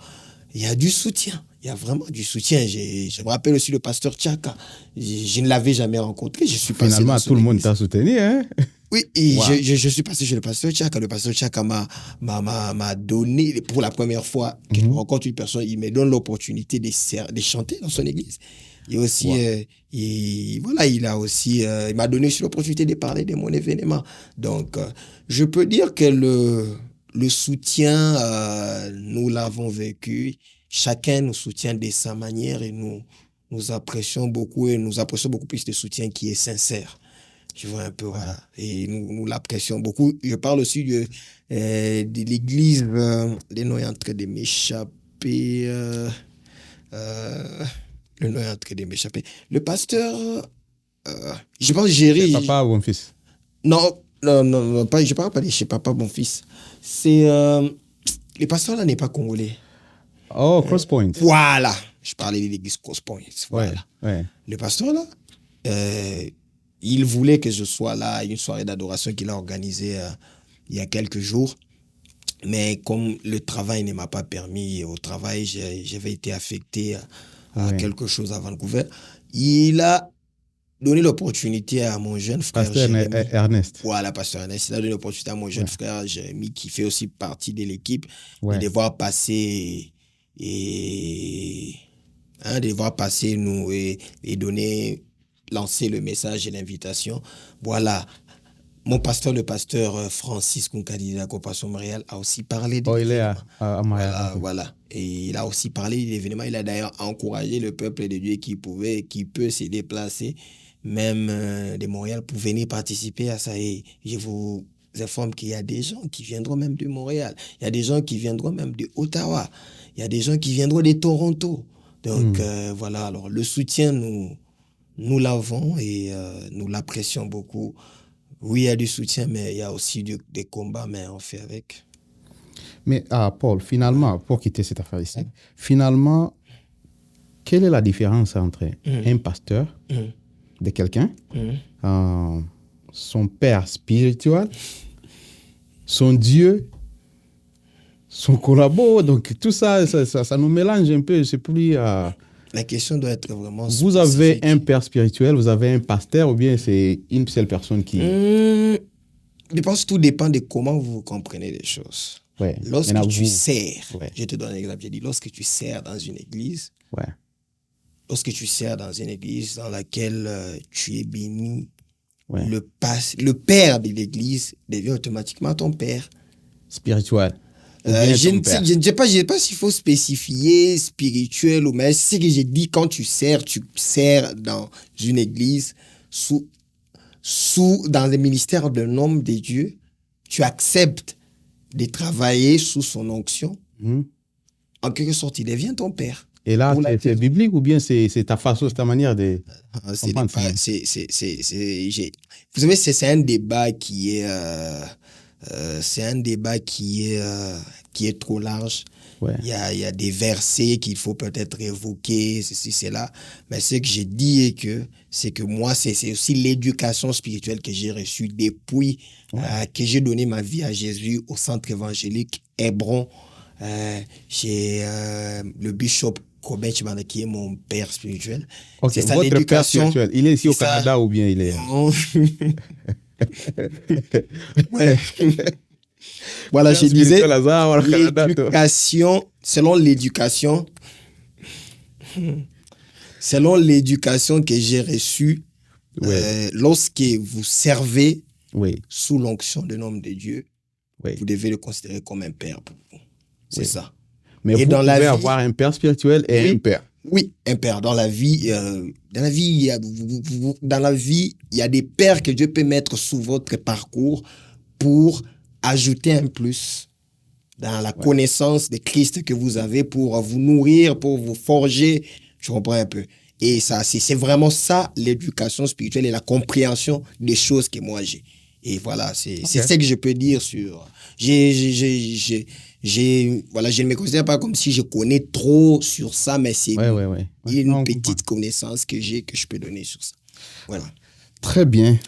il y a du soutien. Il y a vraiment du soutien. Je me rappelle aussi le pasteur Tchaka. Je ne l'avais jamais rencontré. Je suis Finalement, tout le monde t'a soutenu, hein? Oui, et je suis passé chez le pasteur Tchaka. Le pasteur Tchaka m'a donné, pour la première fois que je rencontre une personne, il me donne l'opportunité de chanter dans son église. Et aussi, il m'a donné aussi l'opportunité de parler de mon événement. Donc, je peux dire que le soutien, nous l'avons vécu. Chacun nous soutient de sa manière et nous apprécions beaucoup et nous apprécions beaucoup plus de soutien qui est sincère. Tu vois un peu, voilà. Et nous l'apprécions beaucoup. Je parle aussi de l'église, le nom est en train de m'échapper. Le nom est en train de m'échapper. Le pasteur, je pense Géry. Papa bon fils. Non, pas, je parle pas de chez Papa bon fils. C'est le pasteur là n'est pas congolais. Oh, Crosspoint. Voilà. Je parlais de l'église Crosspoint. Voilà. Ouais. Le pasteur là, il voulait que je sois là à une soirée d'adoration qu'il a organisée il y a quelques jours. Mais comme le travail ne m'a pas permis, au travail, j'avais été affecté à quelque chose à Vancouver. Il a donné l'opportunité à mon jeune frère Pasteur Ernest. Voilà, pasteur Ernest. Il a donné l'opportunité à mon jeune frère Jérémy, qui fait aussi partie de l'équipe, de devoir passer nous et lancer le message et l'invitation. Voilà. Mon pasteur, le pasteur Francis Kunkadi de la Compassion Montréal, a aussi parlé de il est à Montréal. Voilà. Et il a aussi parlé de l'événement. Il a d'ailleurs encouragé le peuple de Dieu qui peut se déplacer, même de Montréal, pour venir participer à ça. Et je vous informe qu'il y a des gens qui viendront même de Montréal. Il y a des gens qui viendront même de Ottawa. Il y a des gens qui viendront de Toronto. Donc, voilà. Alors, le soutien, nous l'avons et nous l'apprécions beaucoup. Oui, il y a du soutien, mais il y a aussi des combats, mais on fait avec. Mais Paul, finalement, pour quitter cette affaire ici, finalement, quelle est la différence entre un pasteur de quelqu'un, son père spirituel, son Dieu, son collabo, donc tout ça, ça nous mélange un peu, c'est plus... La question doit être vraiment Vous avez spécifique. un père spirituel, vous avez un pasteur ou bien c'est une seule personne qui... Je pense que tout dépend de comment vous comprenez les choses. Ouais. Lorsque Maintenant, tu vous... sers, Ouais. je te donne un exemple, j'ai dit, lorsque tu sers dans une église, Ouais. lorsque tu sers dans une église dans laquelle tu es béni, Ouais. le père de l'église devient automatiquement ton père. Spirituel. Ou bien Je ton ne père. sais pas s'il faut spécifier spirituel ou mais c'est ce que j'ai dit, quand tu sers dans une église dans le ministère d'un homme de Dieu, tu acceptes de travailler sous son onction. Mhm. En quelque sorte, il devient ton père. Et là, Pour la c'est raison. biblique ou bien c'est ta façon, c'est ta manière de comprendre ça? Vous savez, c'est un débat qui est qui est trop large. Ouais. Il y a des versets qu'il faut peut-être évoquer, ceci, cela. Mais ce que j'ai dit c'est que moi, c'est aussi l'éducation spirituelle que j'ai reçue depuis que j'ai donné ma vie à Jésus au centre évangélique Hébron, chez le bishop Robert Chibanda, qui est mon père spirituel. Ok, C'est ça, votre père l'éducation. spirituel, il est ici au C'est ça. Canada ou bien il est... Ouais. Voilà, je Père disais, spirituel, Lazare, au Canada, toi. selon l'éducation que j'ai reçue, Ouais. lorsque vous servez Oui, sous l'onction d'un homme de Dieu, oui. vous devez le considérer comme un père pour vous. C'est Oui. ça. Mais Et vous dans la pouvez vie- avoir un père spirituel et Oui. un père. Oui, un père. Dans la vie, il y a des pères que Dieu peut mettre sous votre parcours pour ajouter un plus dans la connaissance de Christ que vous avez, pour vous nourrir, pour vous forger. Je comprends un peu. Et ça, c'est vraiment ça, l'éducation spirituelle et la compréhension des choses que moi j'ai. Et voilà, c'est ce que je peux dire sur... Voilà, je ne me considère pas comme si je connais trop sur ça, mais c'est Ouais. une Non, on petite comprend. connaissance que j'ai, que je peux donner sur ça. Voilà. Très bien.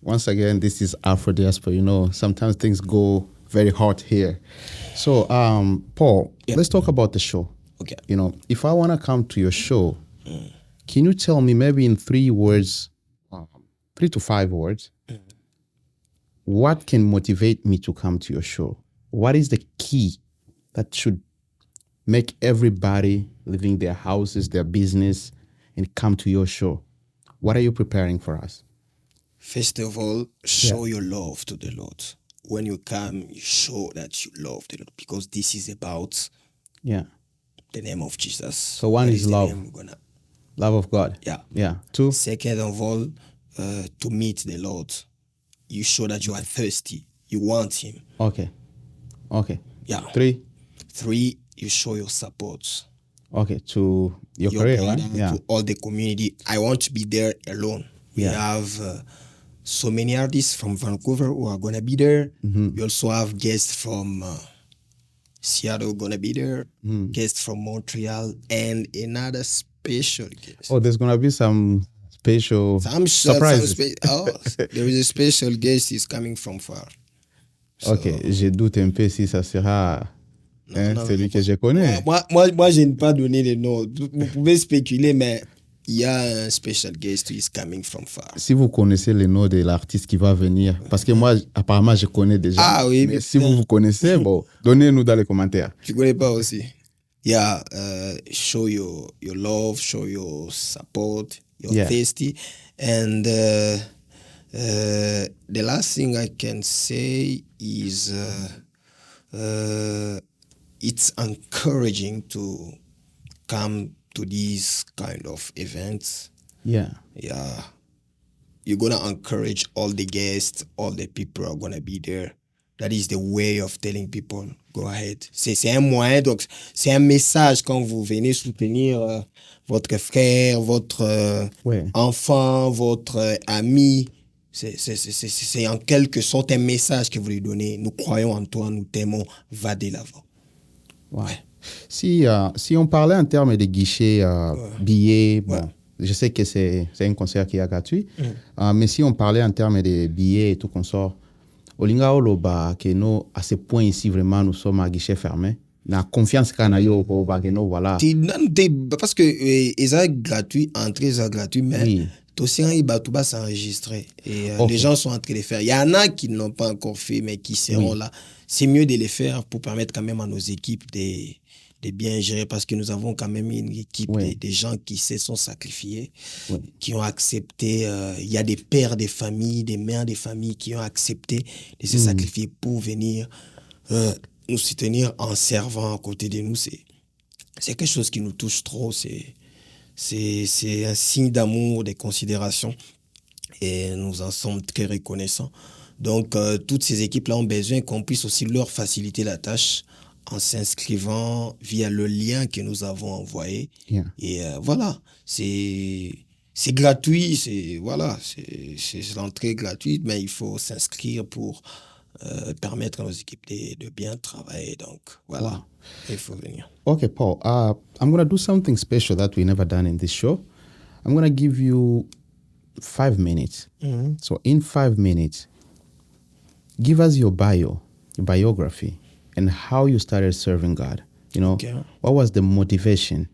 Once again, this is Afro Diaspora. You know, sometimes things go very hot here. So, Paul, let's talk about the show. Okay. You know, if I want to come to your show, can you tell me maybe in 3 words, 3 to 5 words, what can motivate me to come to your show? What is the key that should make everybody leaving their houses, their business, and come to your show? What are you preparing for us? First of all, show your love to the Lord. When you come, you show that you love the Lord, because this is about Yeah. the name of Jesus. So one That is the love. name we're gonna- Love of God. Yeah. Yeah. 2. Second of all, to meet the Lord, you show that you are thirsty. You want Him. Okay. Yeah. 3. 3, you show your support. Okay. To your Your career, brother, right? Yeah. to all the community. I want to be there alone. We Yeah. have so many artists from Vancouver who are going to be there. We also have guests from Seattle going to be there, guests from Montreal, and another special guest. Oh, there's gonna be some special surprises. There is a special guest is coming from far. So, Ok, je doute un peu si ça sera non, celui que je connais. moi, je n'ai pas donné les noms. Vous pouvez spéculer, mais il y a un special guest who is coming from far. Si vous connaissez le nom de l'artiste qui va venir, parce que moi, apparemment, je connais déjà. Ah oui, mais si vous connaissez, bon, donnez-nous dans les commentaires. Tu connais pas aussi? Yeah, show your love, show your support, you're thirsty. And the last thing I can say is it's encouraging to come to these kind of events. Yeah. Yeah. You're going to encourage all the guests, all the people are going to be there. That is the way of telling people, go ahead. C'est un moyen, donc c'est un message quand vous venez soutenir votre frère, votre enfant, votre ami. C'est en quelque sorte un message que vous lui donnez. Nous croyons en toi, nous t'aimons, va de l'avant. Ouais. Si on parlait en termes de guichets, billets, bon, je sais que c'est un concert qui est gratuit, mais si on parlait en termes de billets et tout qu'on sort, Olinga Oloba, que nous, à ce point ici, vraiment, nous sommes à guichet fermé. na confiance kana yo ko bageno voilà. Parce que ils gratuit, entrée gratuit, mais Oui. aussi il va tout bas s'enregistrer et Ok. les gens sont en train de les faire. Il y en a qui n'ont pas encore fait, mais qui seront Oui. là. C'est mieux de les faire pour permettre quand même à nos équipes de bien gérer parce que nous avons quand même une équipe Oui. des gens qui se sont sacrifiés, Oui. qui ont accepté. Il y a des pères des familles, des mères des familles qui ont accepté de se sacrifier pour venir nous soutenir en servant à côté de nous. C'est quelque chose qui nous touche trop. C'est un signe d'amour, de considération et nous en sommes très reconnaissants. Donc, toutes ces équipes-là ont besoin qu'on puisse aussi leur faciliter la tâche en s'inscrivant via le lien que nous avons envoyé. Yeah. Et voilà, c'est gratuit, c'est l'entrée gratuite, mais il faut s'inscrire pour permettre à nos équipes de bien travailler. Donc, voilà, Wow. il faut venir. Okay, Paul, I'm going to do something special that we never done in this show. I'm going to give you 5 minutes. So in 5 minutes, give us your biography, and how you started serving God. You know, Okay. what was the motivation?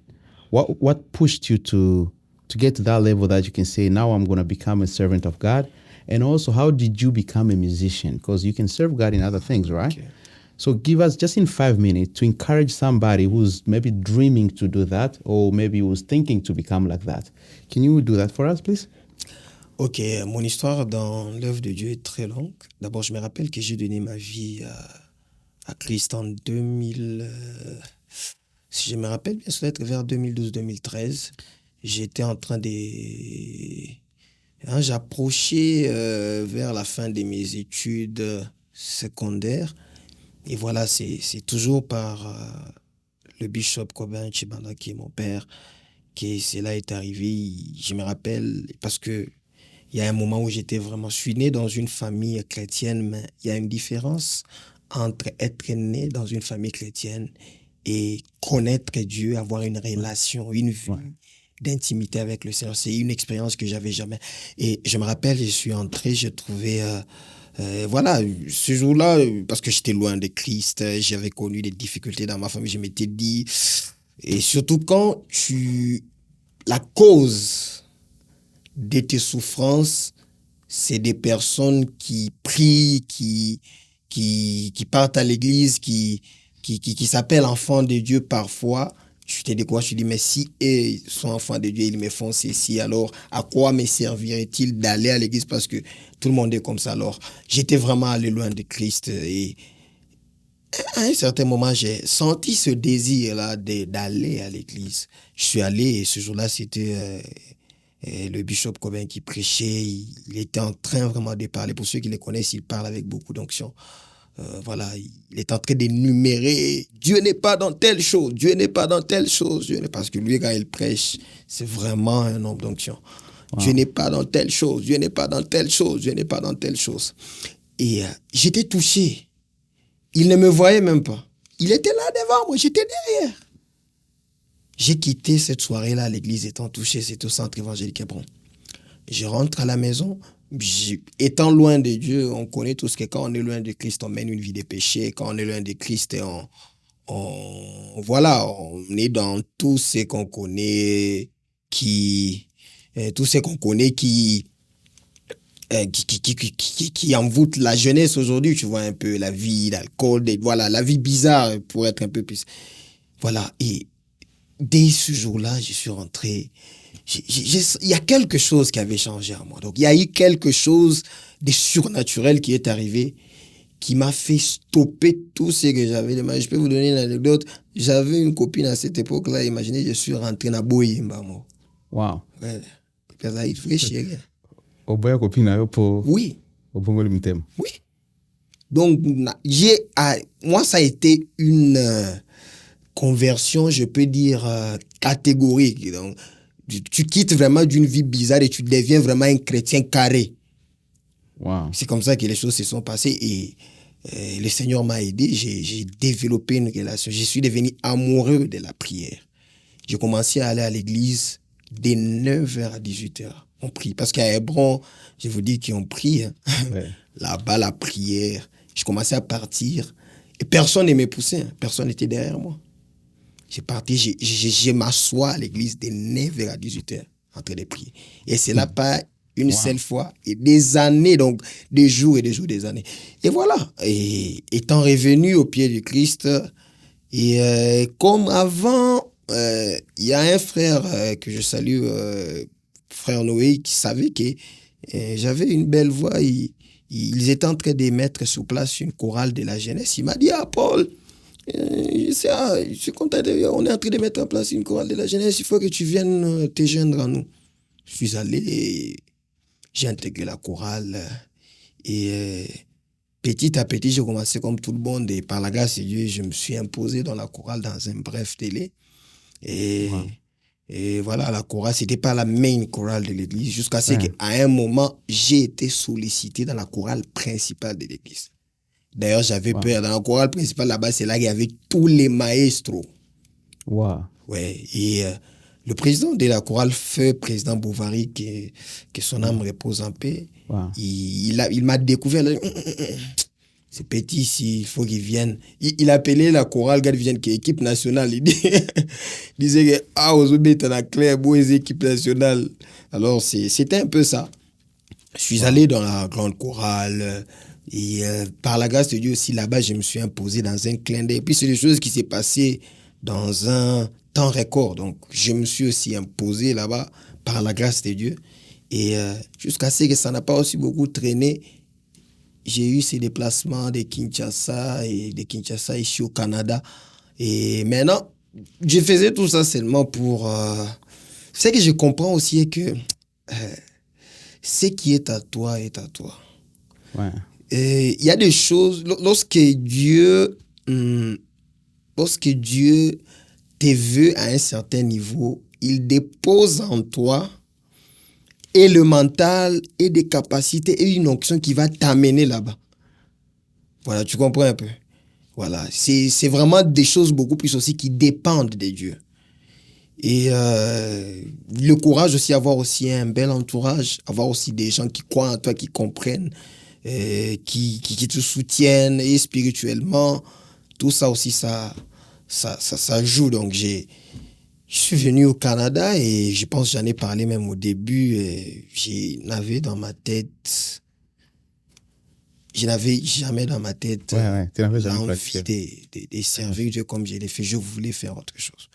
What pushed you to get to that level that you can say, now I'm going to become a servant of God? And also, how did you become a musician? Because you can serve God in other things, right? Okay. So give us just in 5 minutes to encourage somebody who's maybe dreaming to do that, or maybe who's thinking to become like that. Can you do that for us, please? Ok, mon histoire dans l'œuvre de Dieu est très longue. D'abord, je me rappelle que j'ai donné ma vie à Christ en 2000. Si je me rappelle bien, ça doit être vers 2012-2013. J'étais en train de. J'approchais vers la fin de mes études secondaires. Et voilà, c'est toujours par le bishop Cobain Chibanda, qui est mon père, que cela est arrivé. Je me rappelle, parce que il y a un moment où je suis né dans une famille chrétienne, mais il y a une différence entre être né dans une famille chrétienne et connaître Dieu, avoir une relation, une vie d'intimité avec le Seigneur. C'est une expérience que j'avais jamais. Et je me rappelle, je suis entré, j'ai trouvé... voilà, ce jour-là, parce que j'étais loin de Christ, j'avais connu des difficultés dans ma famille, je m'étais dit... Et surtout quand la cause de tes souffrances, c'est des personnes qui prient, qui partent à l'église, qui s'appellent enfants de Dieu parfois. Je te dis quoi? Je te dis, mais si eux sont enfants de Dieu, ils me font ceci, alors à quoi me servirait-il d'aller à l'église? Parce que tout le monde est comme ça. Alors, j'étais vraiment allé loin de Christ et à un certain moment, j'ai senti ce désir-là d'aller à l'église. Je suis allé et ce jour-là, c'était... le bishop Cobain qui prêchait, il était en train vraiment de parler. Pour ceux qui le connaissent, il parle avec beaucoup d'onction. Voilà, il est en train d'énumérer Dieu n'est pas dans telle chose, Dieu n'est pas dans telle chose. Parce que lui, quand il prêche, c'est vraiment un homme d'onction. Wow. Dieu n'est pas dans telle chose, Dieu n'est pas dans telle chose, Dieu n'est pas dans telle chose. Et j'étais touché. Il ne me voyait même pas. Il était là devant moi, j'étais derrière. J'ai quitté cette soirée-là à l'église étant touché, c'était au centre évangélique Hébron. Je rentre à la maison, étant loin de Dieu, on connaît tous que quand on est loin de Christ, on mène une vie de péché. Quand on est loin de Christ, voilà, on est dans tout ce qu'on connaît qui envoûte la jeunesse aujourd'hui, tu vois, un peu la vie, l'alcool, voilà, la vie bizarre pour être un peu plus... Voilà, et dès ce jour-là, je suis rentré. Il y a quelque chose qui avait changé en moi. Donc, il y a eu quelque chose de surnaturel qui est arrivé, qui m'a fait stopper tout ce que j'avais demandé. Je peux vous donner une anecdote. J'avais une copine à cette époque-là. Imaginez, je suis rentré dans Boyimba. Wow. Ouais. Parce qu'il fait chier. Oboya copine pour. Oui. Oui. Donc, moi, ça a été une conversion, je peux dire, catégorique. Donc, tu quittes vraiment d'une vie bizarre et tu deviens vraiment un chrétien carré. Wow. C'est comme ça que les choses se sont passées et le Seigneur m'a aidé. J'ai développé une relation. Je suis devenu amoureux de la prière. J'ai commencé à aller à l'église dès 9h à 18h. On prie. Parce qu'à Hébron, je vous dis qu'on prie. Hein. Ouais. Là-bas, la prière. Je commençais à partir. Et Et personne ne me poussait, hein. Personne n'était derrière moi. J'ai parti, je m'assois à l'église de 9h à 18h en train de prier. Et c'est là pas une seule fois, et des années, donc des jours et des jours, des années. Et voilà, et étant revenu au pied du Christ, et comme avant, il y a un frère que je salue, frère Noé, qui savait que j'avais une belle voix. Ils étaient en train de mettre sur place une chorale de la jeunesse. Il m'a dit, ah Paul, je suis content, on est en train de mettre en place une chorale de la jeunesse, il faut que tu viennes te joindre à nous. Je suis allé et j'ai intégré la chorale. Et petit à petit, j'ai commencé comme tout le monde. Et par la grâce de Dieu, je me suis imposé dans la chorale dans un bref délai. Et voilà, la chorale, c'était pas la main chorale de l'église. Jusqu'à ce qu'à un moment, j'ai été sollicité dans la chorale principale de l'église. D'ailleurs, j'avais peur. Dans la chorale principale, là-bas, c'est là qu'il y avait tous les maestros. Wow. Ouais. Et le président de la chorale, feu président Bovary, que son âme repose en paix, il m'a découvert. Là, c'est petit ici, il faut qu'il vienne. Il appelait la chorale, il vienne qui est équipe nationale. Il disait que, ah, aux obéis, la claire, beau, équipe nationale. Alors, c'était un peu ça. Je suis allé dans la grande chorale. Et par la grâce de Dieu aussi, là-bas, je me suis imposé dans un clin d'œil. Et puis, c'est des choses qui s'est passées dans un temps record. Donc, je me suis aussi imposé là-bas par la grâce de Dieu. Et jusqu'à ce que ça n'a pas aussi beaucoup traîné, j'ai eu ces déplacements de Kinshasa ici au Canada. Et maintenant, je faisais tout ça seulement pour... ce que je comprends aussi est que ce qui est à toi est à toi. Ouais. Il y a des choses, lorsque Dieu te veut à un certain niveau, il dépose en toi et le mental et des capacités et une onction qui va t'amener là-bas. Voilà, tu comprends un peu. Voilà, c'est vraiment des choses beaucoup plus aussi qui dépendent de Dieu. Et le courage aussi, avoir aussi un bel entourage, avoir aussi des gens qui croient en toi, qui comprennent, qui te soutiennent et spirituellement, tout ça aussi, ça joue. Donc, je suis venu au Canada et je pense que j'en ai parlé même au début. Je n'avais jamais dans ma tête l'envie de servir Dieu comme je l'ai fait. Je voulais faire autre chose.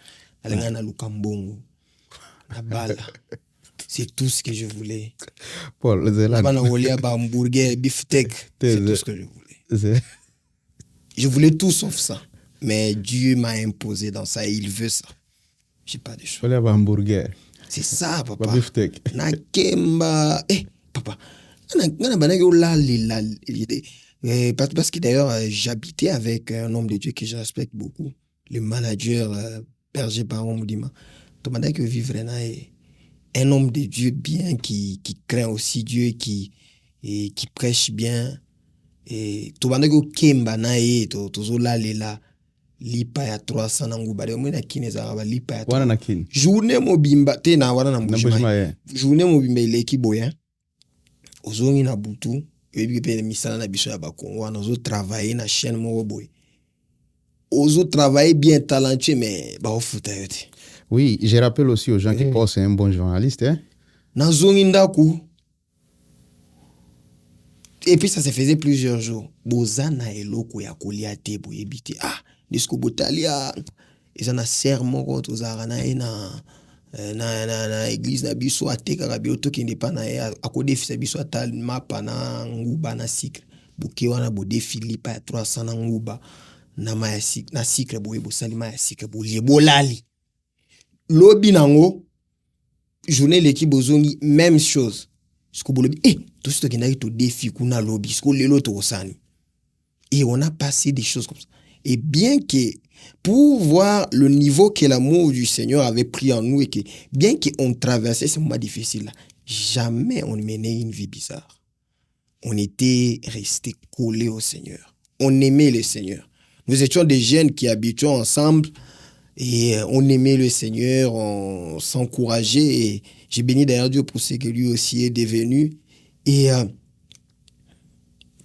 C'est tout ce que je voulais. Paul, hamburger, beefsteak, c'est tout ce que je voulais. Je voulais tout sauf ça. Mais Dieu m'a imposé dans ça et il veut ça. J'ai pas de choix. Hamburger. C'est ça, papa. Beefsteak. Nakemba. Papa. Parce que d'ailleurs, j'habitais avec un homme de Dieu que je respecte beaucoup. Le manager, Berger Baron Moudima. Tu m'as dit que vivre un homme de Dieu bien, qui craint aussi Dieu et qui prêche bien. Et tu m'as dit que Kemba nae, tu là, lipa ya 300 na nguba de mona kine za ba lipa ya wana na kine journée mobimba te na wana na mbujima journée mobimba ileki boya ozongi na butu ebi pe misala na biso ya bakongo wana ozo travailler na chaîne moko boy ozo travailler bien talentueux mais ba ofuta yote. Oui, je rappelle aussi aux gens qui pensent c'est un bon journaliste hein. Na zongi ndaku. Et puis ça se faisait plusieurs jours. Bozana eloko ya kolia te boye bité disco botalia ils en a serment contre ozara na église na biso ateka bioto ki ndepa na akodefisa biso atal mapa na nguba na sikre buke wana bode Philippe ya 300 na nguba na ma na sikre boye bosali ma sikre bolie bolali lobi nango journée l'équipe bozongi même chose jusqu'au bolobi tout ce qui n'a eu tout défi kuna lobi jusqu'au lelo to osani et on a passé des choses comme ça. Et bien que, pour voir le niveau que l'amour du Seigneur avait pris en nous et que, bien qu'on traversait ces moments difficiles-là, jamais on menait une vie bizarre. On était restés collés au Seigneur. On aimait le Seigneur. Nous étions des jeunes qui habituons ensemble et on aimait le Seigneur, on s'encourageait et j'ai béni d'ailleurs Dieu pour ce que lui aussi est devenu. Et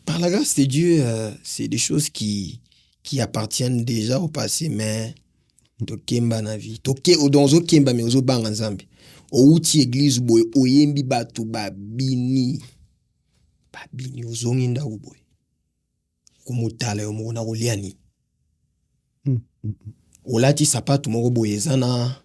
par la grâce de Dieu, c'est des choses qui qui appartiennent déjà au passé, mais tokemba na vie. Dans kemba mais ozo banga nzambe. Outi église boy, oyembi batu babini. Babini ozongi ndako boy. Komotala yo mona oliani. Olati sapatu moko boy ezana.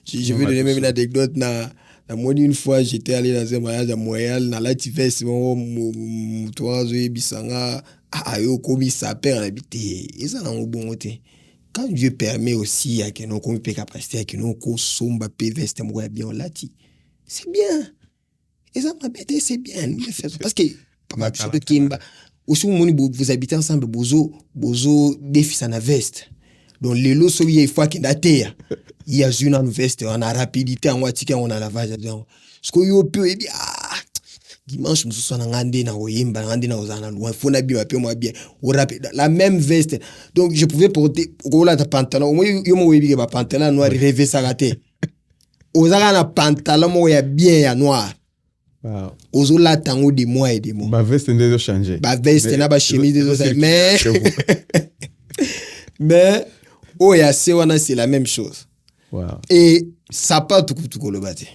Je vais donner même une anecdote na moi une fois j'étais allé dans un mariage à Montréal na lati veste mon toi zo bisanga ayo komi saper na bité ezana ngobongo te. Quand Dieu permet aussi à que nous comme capacité à que nous ko somba pe veste mo ya bien lati. C'est bien. Ezana bête c'est bien parce que papa de kimba aussi vous habitez ensemble bozo défi ça na veste. Donc les lots so il faut qu'il dater. Il y a une veste en rapidité en watika on a lavage dedans. Ce que yo peut et bien dimanche nous sommes ngande na oyemba ngande na ozana loin faut na bien pe moi bien au rapide la même veste. Donc je pouvais porter rola ta pantalon moi yo mo webi ba pantalon noir rêver ça raté. Ozana na pantalon mo ya bien ya noir. Wow. Ozola tango des mois et des mois. Ba veste ndezo changer. Ba veste na ba chemise ndezo mais oh ya sewana c'est la même chose. Wow. Et sapato tout le bâti.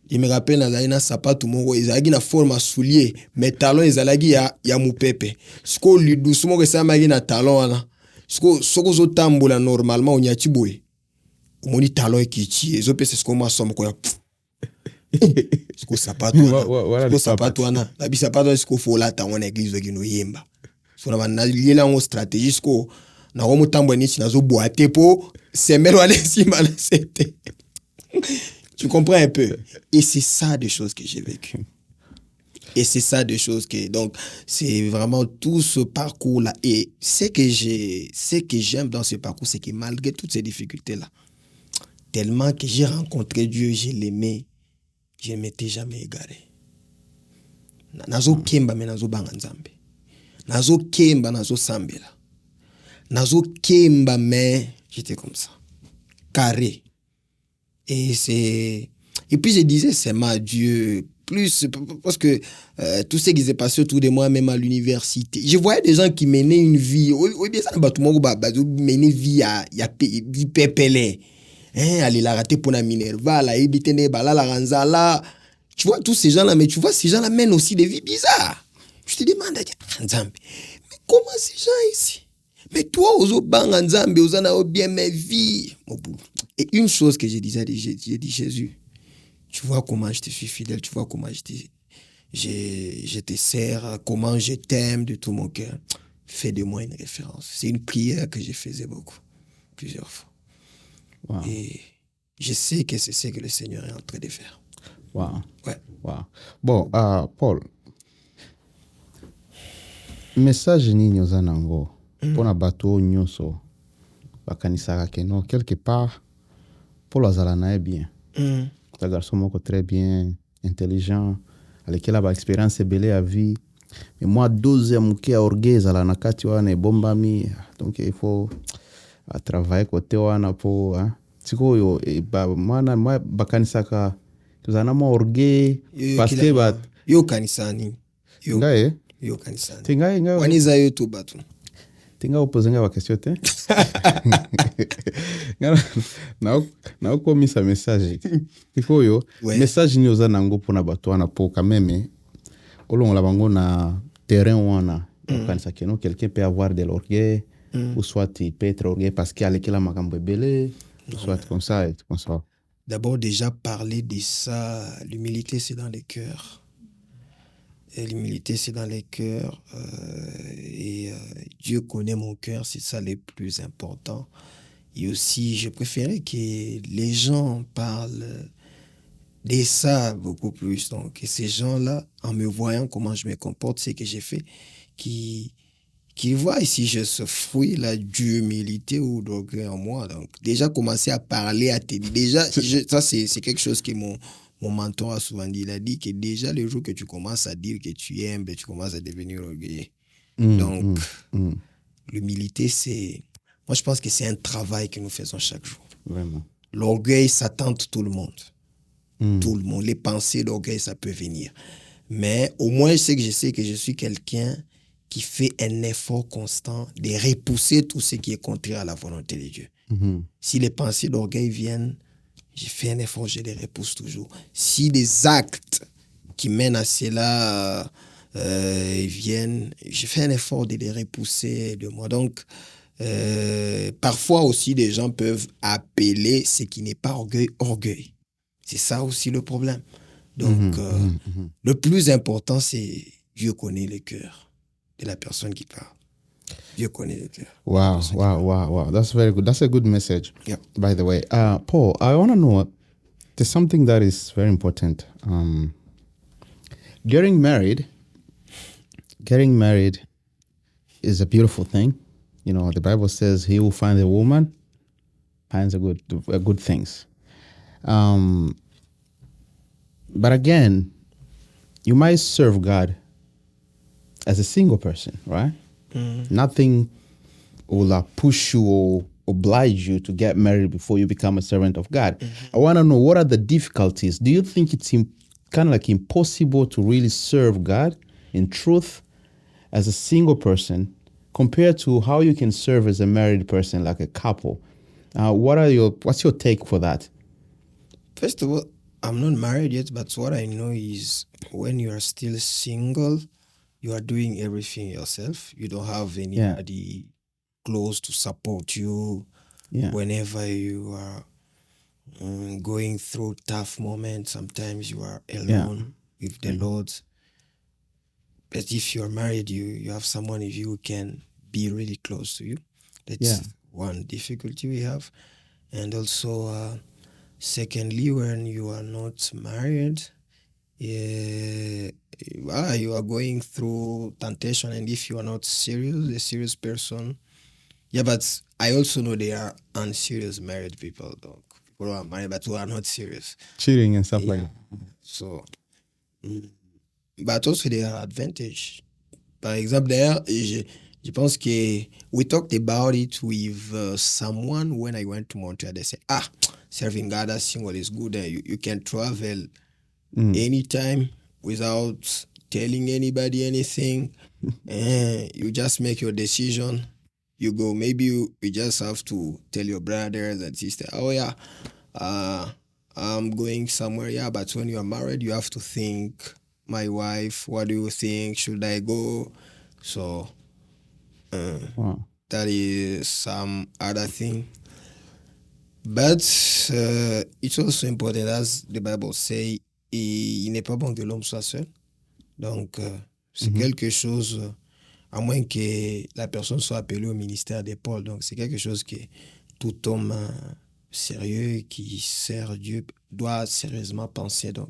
Il me rappelle dans la sapato moko ezalaki na forme à soulier mais talon ezalaki ya mupepe. Siko li doucement que ça magi na talon wana. Siko zo tambola normalement on yati boy. Omoni talon ekichi ezo pese siko masomo ko ya. Siko sapato wana. Siko sapato wana. La bi sapato siko fola ta wana église ki no yemba. So na liela ngo stratégie siko na romo tambo ni sinazo boite po semelo ale sima na sete. Tu comprends un peu? Et c'est ça des choses que j'ai vécu. Et c'est ça des choses que donc c'est vraiment tout ce parcours là et ce que j'aime dans ce parcours c'est que malgré toutes ces difficultés là tellement que j'ai rencontré Dieu, je l'aimais, je ne m'étais jamais égaré. Nazo kemba mais nazo banga nzambe. Nazo kemba nazo sambela. Nazo kemba mais j'étais comme ça. Carré. Et puis je disais c'est ma Dieu plus parce que tout ce qui s'est passé autour de moi même à l'université je voyais des gens qui menaient une vie oui bien ça na batu moko ba mener vie vie pepele aller la rater pour la Minerva la ebitene bala la ranzala tu vois tous ces gens là mais tu vois ces gens là mènent aussi des vies bizarres je te demande Nzambe mais comment ces gens ici mais toi ozo banga Nzambe ozana bien mes vies et une chose que j'ai dit Jésus tu vois comment je te suis fidèle tu vois comment je te sers comment je t'aime de tout mon cœur fais de moi une référence c'est une prière que je faisais beaucoup plusieurs fois. Wow. Et je sais que c'est ce que le Seigneur est en train de faire. Wow. Ouais. Wow. Bon, Paul, message nini oza nango pona bato nyonso bakanisaka ke non quelque part Paul azala na bien. Un garçon moko très bien intelligent avec la expérience belé à vie mais moi 12 ans muke orgueil ezala na kati wana ebombami donc il faut travailler côté wana po sikoyo mwana bakanisaka tozana mo orgueil parce que yo kanisani yo kanisani tingai waniza yo to batu tinga opozenga ba question te na komisa message il faut yo message ni oza nango pona bato wana po quand même olongola bango na terrain wana kanisa keno quelqu'un peut avoir de l'orgueil ou soit il peut être orgueilleux parce qu'il a lekela makambo ebele soit comme ça et comme ça. D'abord déjà parler de ça, l'humilité c'est dans les cœurs. Et l'humilité c'est dans les cœurs et Dieu connaît mon cœur, c'est ça le plus important. Et aussi je préférais que les gens parlent de ça beaucoup plus. Donc ces gens-là en me voyant comment je me comporte, ce que j'ai fait, qui voient si j'ai ce fruit là d'humilité ou d'orgueil en moi. Donc déjà commencer à parler à tes déjà ça c'est quelque chose que mon mentor a souvent dit. Il a dit que déjà le jour que tu commences à dire que tu aimes, tu commences à devenir orgueilleux. Donc l'humilité c'est moi je pense que c'est un travail que nous faisons chaque jour. Vraiment. L'orgueil ça tente tout le monde. Tout le monde, les pensées d'orgueil ça peut venir. Mais au moins je sais que je suis quelqu'un qui fait un effort constant de repousser tout ce qui est contraire à la volonté de Dieu. Si les pensées d'orgueil viennent, je fais un effort, je les repousse toujours. Si des actes qui mènent à cela viennent, je fais un effort de les repousser de moi. Donc, parfois aussi, des gens peuvent appeler ce qui n'est pas orgueil, orgueil. C'est ça aussi le problème. Donc, le plus important, c'est Dieu connaît le cœur de la personne qui parle. Dieu connaît le cœur. Wow. That's very good. That's a good message, Yeah. by the way. Paul, I want to know, there's something that is very important. Getting married is a beautiful thing. You know, the Bible says he who finds a woman finds a good things. But again, you might serve God as a single person, right? Nothing will push you or oblige you to get married before you become a servant of God. I want to know, what are the difficulties? Do you think it's kind of like impossible to really serve God in truth as a single person compared to how you can serve as a married person, like a couple? What's your take for that? First of all, I'm not married yet, but what I know is when you are still single, you are doing everything yourself. You don't have anybody close to support you whenever you are going through tough moments. Sometimes you are alone with the Lord. But if you're married, you have someone with you who can be really close to you. That's one difficulty we have. And also, secondly, when you are not married, you are going through temptation, and if you are not a serious person, but I also know there are unserious married people, people who are married but who are not serious, cheating and stuff like that. So, but also there are advantages. Par exemple, d'ailleurs, je pense que we talked about it with someone when I went to Montreal. They said, serving God as single is good, and you can travel anytime without telling anybody anything. You just make your decision. You go. Maybe you just have to tell your brothers and sisters, I'm going somewhere. Yeah, but when you are married, you have to think, my wife, what do you think? Should I go? So that is some other thing. But it's also important, as the Bible says, il n'est pas bon que l'homme soit seul. Donc, c'est quelque chose, à moins que la personne soit appelée au ministère des Paul. Donc, c'est quelque chose que tout homme sérieux qui sert Dieu doit sérieusement penser. Donc,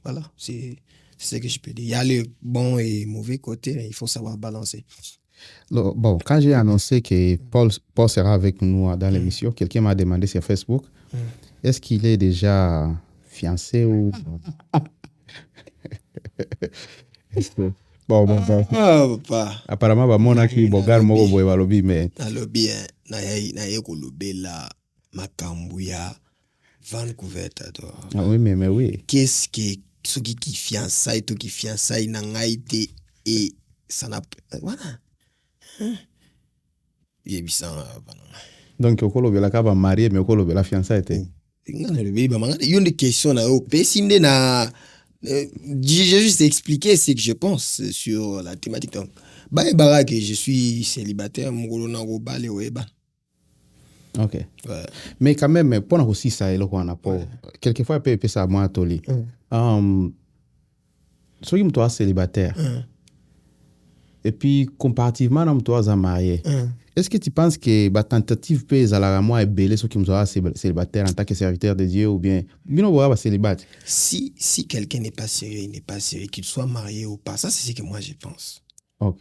voilà, c'est ce que je peux dire. Il y a le bon et mauvais côté, mais il faut savoir balancer. Bon, quand j'ai annoncé que Paul sera avec nous dans l'émission, quelqu'un m'a demandé sur Facebook, est-ce qu'il est déjà fiancé ou... Bon, papa. Apparemment, mon aki bogar moko boy balobi mais alobi na ye kolobela makambo ya Vancouver tado. Oui, mais Qu'est-ce que soki ki fiançailles to ki fiançailles na ngai te et ça n'a voilà. Yebisa bana. Donc okolobela ka ba marié mais okolobela fiançailles te. Ngana le ba manga une des questions na o pesinde na j'ai juste expliqué ce que je pense sur la thématique. Donc, que je suis célibataire, ok. Ouais. Mais quand même, pour nous aussi, ça est là qu'on a pas. Quelquefois, peut ça moi toli. Soki mtu a célibataire. Et puis, comparativement à mtu a marié. Est-ce que tu penses que la tentative peut être à moi belle ceux qui sont célibataire en tant que serviteur de Dieu ou bien célibataire? Si quelqu'un n'est pas sérieux, il n'est pas sérieux, qu'il soit marié ou pas, ça c'est ce que moi je pense. Ok.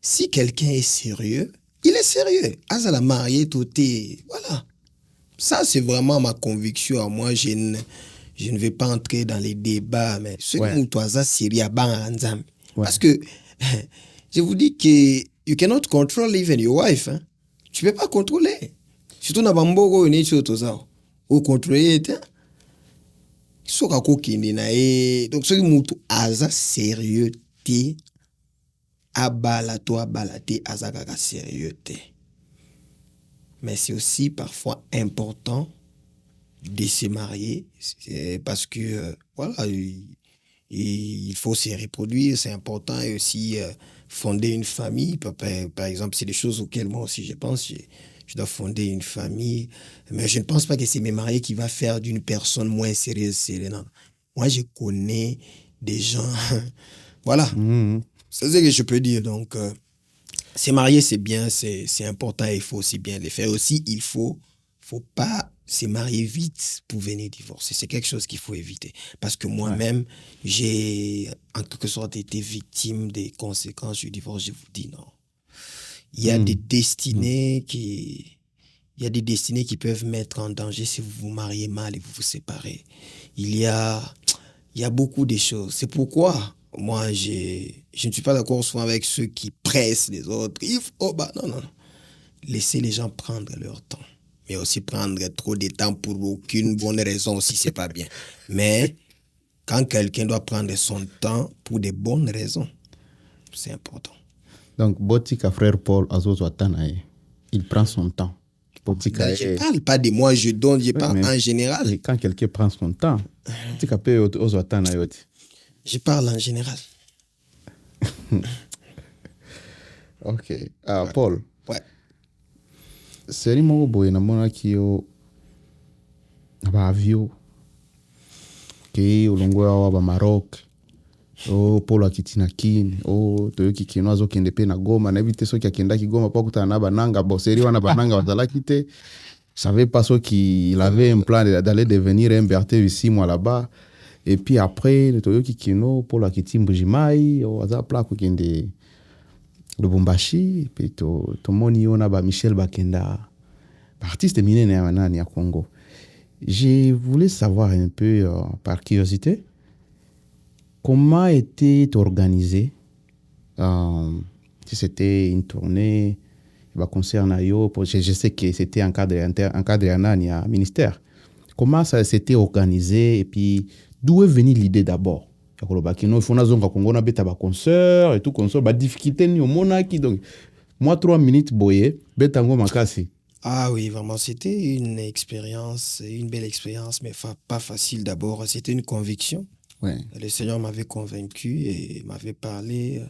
Si quelqu'un est sérieux, il est sérieux. Azala marié tout est voilà. Ça c'est vraiment ma conviction à moi. Je ne vais pas entrer dans les débats, mais ce que toi ça sérieux parce que je vous dis que you cannot control even your wife. Hein? Tu peux pas contrôler. Surtout na bambogo ni choto zao. Ou contrôler te. Soka kokindi na e. Donc ce mutu aza sérieux te abala to abala te aza kaka sérieux te. Mais c'est aussi parfois important de se marier parce que voilà, il faut se reproduire, c'est important, et aussi fonder une famille. Par exemple, c'est des choses auxquelles moi aussi je pense. Je dois fonder une famille, mais je ne pense pas que c'est me marier qui va faire d'une personne moins sérieuse. Non. Moi, je connais des gens, voilà, c'est ce que je peux dire. Donc, se marier, c'est bien, c'est important, il faut aussi bien le faire. Aussi, faut pas se marier vite pour venir divorcer. C'est quelque chose qu'il faut éviter. Parce que moi-même, j'ai en quelque sorte été victime des conséquences du divorce. Je vous dis non. Il y a des destinées qui peuvent mettre en danger si vous vous mariez mal et vous vous séparez. Il y a beaucoup de choses. C'est pourquoi moi, je ne suis pas d'accord souvent avec ceux qui pressent les autres. Non. Laissez les gens prendre leur temps. Mais aussi prendre trop de temps pour aucune bonne raison aussi, c'est pas bien. Mais quand quelqu'un doit prendre son temps pour des bonnes raisons, c'est important. Donc, Botika, frère Paul, il prend son temps. Botika, je ne parle pas de moi, je parle en général. Quand quelqu'un prend son temps, je parle en général. Ok. Paul. Ouais. Seri moko boye na mona ki yo ba avio ke olongo ya ba Maroc Paul akitina kini toyoki kino azokende pe na Goma na ebite soki akendaki Goma pa kutana na bananga seri wana bananga bazalaki te. Je savais pas qu'il avait un plan d'aller devenir un berté 6 mois là-bas. Et puis après toyoki kino Paul akiti Mbujimai aza pla kokende Lubumbashi, puis tomoni ona ba Michel Bakenda, artiste minene ya nani ya Congo. Je voulais savoir un peu par curiosité comment était organisé si c'était une tournée concernant yo, je sais que c'était un cadre ya nani ya ministère. Comment ça s'était organisé et puis d'où est venue l'idée d'abord? Il faut nazonga Congo na beta ba concert et tout concert ba difficulté ni omonaki donc moi 3 minutes boye beta ngo makasi. Ah oui, vraiment c'était une belle expérience, mais pas facile d'abord. C'était une conviction. Ouais. Le Seigneur m'avait convaincu et m'avait parlé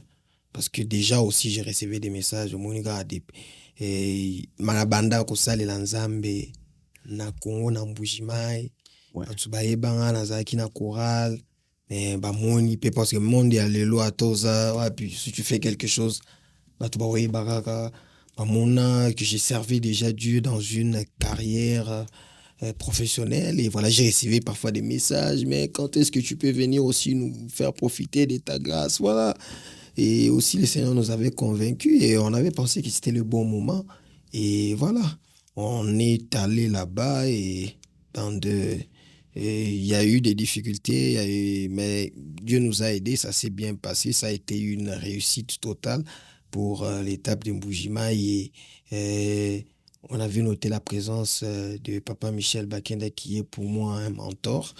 parce que déjà aussi j'ai reçu des messages au Moniga et manabanda ko salela nzambe na Congo na Mbujimai. Tu baye banga na zaki na chorale. Mais moni peut parce que le monde a les lois toza puis si tu fais quelque chose tu vas baraka mona que j'ai servi déjà Dieu dans une carrière professionnelle et voilà j'ai reçu parfois des messages mais quand est-ce que tu peux venir aussi nous faire profiter de ta grâce, voilà. Et aussi le Seigneur nous avait convaincus et on avait pensé que c'était le bon moment et voilà on est allé là-bas et il y a eu des difficultés, mais Dieu nous a aidés, ça s'est bien passé, ça a été une réussite totale pour l'étape de Mbujimai et on avait noté la présence de Papa Michel Bakenda qui est pour moi un mentor.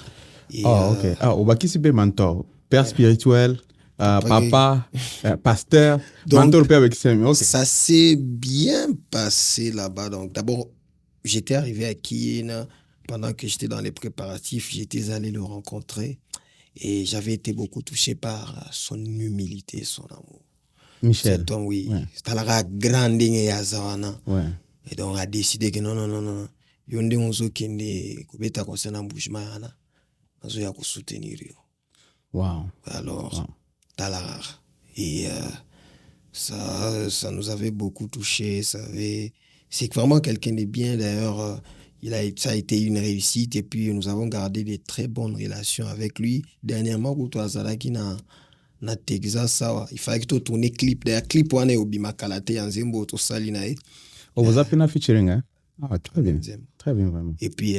Et, ok. Obaki c'est mentor, père spirituel, papa, pasteur, donc, mentor père avec Sam. Okay. Ça s'est bien passé là-bas. Donc d'abord, j'étais arrivé à Kiyena. Pendant que j'étais dans les préparatifs, j'étais allé le rencontrer et j'avais été beaucoup touché par son humilité, son amour. Michel. Cet homme, oui. C'était la grande et Azawana. Ouais. Et donc, on a décidé que non. Yonde onzo kende kubeta concernant Mbujimai, nazo ya soutenir. Wow. Alors, talara. Et ça nous avait beaucoup touché. C'est vraiment quelqu'un de bien d'ailleurs. Ça a été une réussite et puis nous avons gardé de très bonnes relations avec lui. Dernièrement, quand tu as na Texas, il fallait que tu tournes clip. D'ailleurs, clip on est au Bimakalate en Zembo, tout ça, l'inae. Vous avez un featuring, hein? Ah, très bien. Très bien, vraiment. Et puis,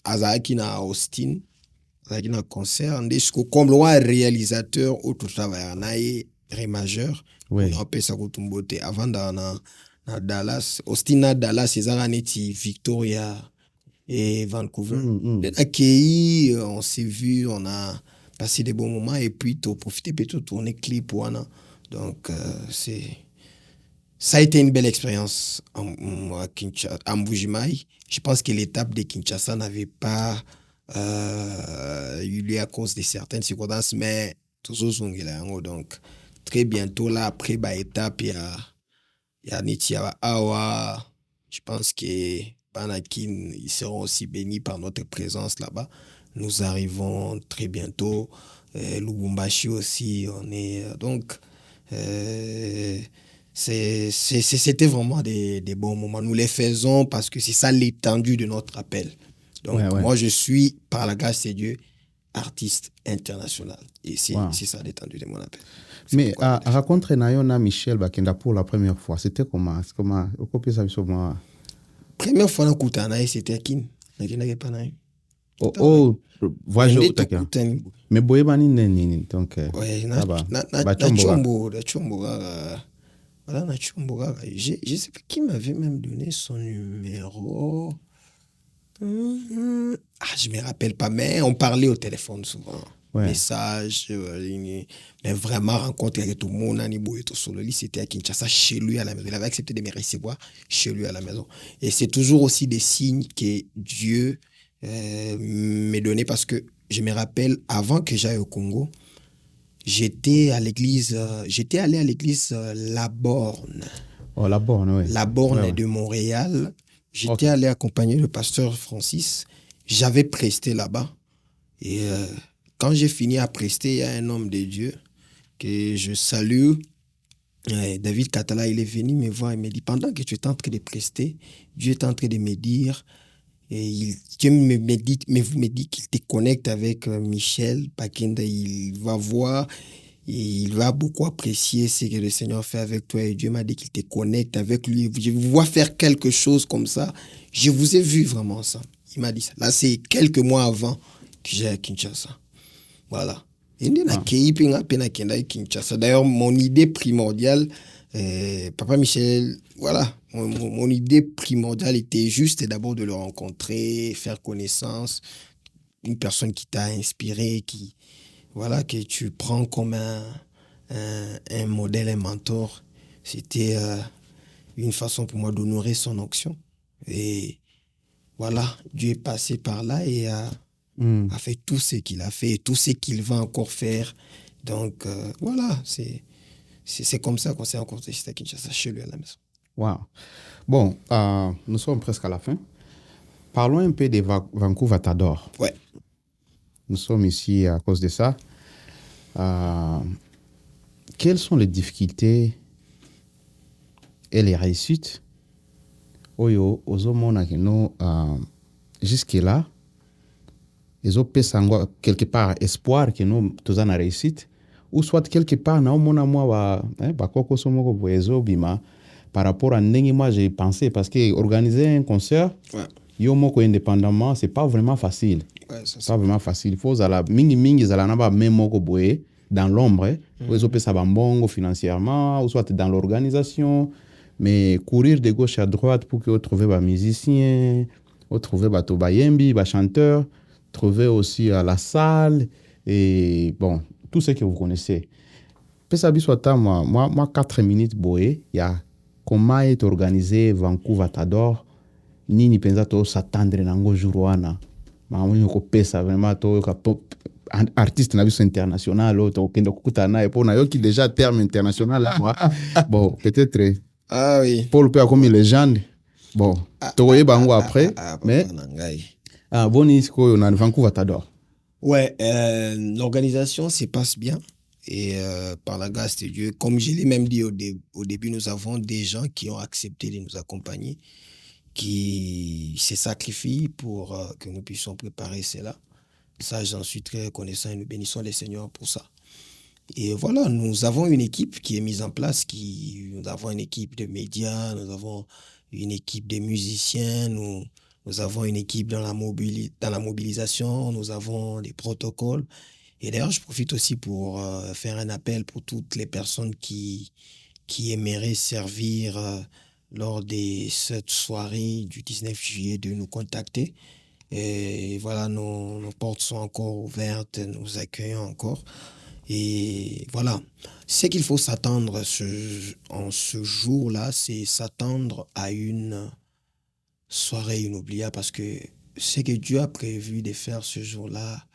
Azaki na Austin, Azaki na concert, comme le réalisateur au tout travail, on a ré majeur, on a appelé ça Kotumbote avant dans à Dallas, Austin à Dallas, c'est Zaraneti, Victoria et Vancouver. Accueilli, on s'est vu, on a passé des bons moments et puis tu as profité peut-être tourner clip Donc, ça a été une belle expérience à Mbujimaï. Je pense que l'étape de Kinshasa n'avait pas eu lieu à cause de certaines circonstances, mais toujours donc très bientôt là, après l'étape, il y a Nitia Awa. Je pense que Banakin, ils seront aussi bénis par notre présence là-bas. Nous arrivons très bientôt. Lubumbashi aussi, on est donc c'était vraiment des bons moments. Nous les faisons parce que c'est ça l'étendue de notre appel. Donc, moi, je suis, par la grâce de Dieu, artiste international. Et c'est ça l'étendue de mon appel. Mais raconte Nayona Michel Bakenda pour la première fois. C'était comment? Au copier ça sur moi. Première fois, c'était à Kin. Voyage au Taka. Mais Boyebani Neni. Donc, voilà, je sais pas qui m'avait même donné son numéro. Je me rappelle pas, mais on parlait au téléphone souvent. Message, mais vraiment rencontrer avec tout le monde, c'était à Kinshasa, chez lui à la maison. Il avait accepté de me recevoir chez lui à la maison. Et c'est toujours aussi des signes que Dieu me donnait, parce que je me rappelle, avant que j'aille au Congo, j'étais allé à l'église La Borne. Oh, La Borne, oui. La Borne de Montréal. J'étais allé accompagner le pasteur Francis. J'avais presté là-bas. Et quand j'ai fini à prester, il y a un homme de Dieu que je salue. David Katala, il est venu me voir et me dit, pendant que tu es en train de prester, Dieu est en train de me dire, et Dieu me dit qu'il te connecte avec Michel Bakenda. Il va voir et il va beaucoup apprécier ce que le Seigneur fait avec toi. Et Dieu m'a dit qu'il te connecte avec lui. Je vous vois faire quelque chose comme ça. Je vous ai vu vraiment ça. Il m'a dit ça. Là, c'est quelques mois avant que j'ai à Kinshasa. Voilà. D'ailleurs, mon idée primordiale, Papa Michel, voilà, mon idée primordiale était juste d'abord de le rencontrer, faire connaissance, une personne qui t'a inspiré, voilà, que tu prends comme un modèle, un mentor. C'était une façon pour moi d'honorer son onction. Et voilà, Dieu est passé par là et a fait tout ce qu'il a fait et tout ce qu'il va encore faire. Donc, voilà, c'est comme ça qu'on s'est rencontrés à Kinshasa, chez lui à la maison. Wow. Bon, nous sommes presque à la fin. Parlons un peu de Vancouver t'adore. Ouais. Nous sommes ici à cause de ça. Quelles sont les difficultés et les réussites Oyo, Ozomona que nous, jusque-là, ils ont quelque part espoir que nous, tous en réussite, ou soit quelque part, nous, par rapport à ce moi j'ai pensé, parce que organiser un concert, indépendamment, c'est pas vraiment facile. C'est pas vraiment facile. Il faut mingi dans l'ombre, financièrement, ou soit dans l'organisation, mais courir de gauche à droite pour que vous trouviez des musiciens, vous trouviez des chanteurs, trouver aussi la salle, et bon, tout ce que vous connaissez. Moi, 4 minutes, il y a comment est organisé Vancouver t'adore, nini penza to s'attendre nango juruana. Mamuni ko pesa vraiment to artiste na biso international to kendo kutana et pour na yo qui déjà terme international là moi. Bon, peut-être Paul peut comme une légende. Bon, to yebango après mais boni ko na Vancouver t'adore. Ouais, l'organisation se passe bien. Et par la grâce de Dieu, comme je l'ai même dit au début, nous avons des gens qui ont accepté de nous accompagner, qui se sacrifient pour que nous puissions préparer cela. Ça, j'en suis très reconnaissant et nous bénissons les Seigneurs pour ça. Et voilà, nous avons une équipe qui est mise en place, nous avons une équipe de médias, nous avons une équipe de musiciens, nous avons une équipe dans la mobilisation, nous avons des protocoles. Et d'ailleurs, je profite aussi pour faire un appel pour toutes les personnes qui aimeraient servir lors de cette soirée du 19 juillet de nous contacter. Et voilà, nos portes sont encore ouvertes, nous accueillons encore. Et voilà. Ce qu'il faut s'attendre en ce jour-là, c'est s'attendre à une soirée inoubliable parce que ce que Dieu a prévu de faire ce jour-là,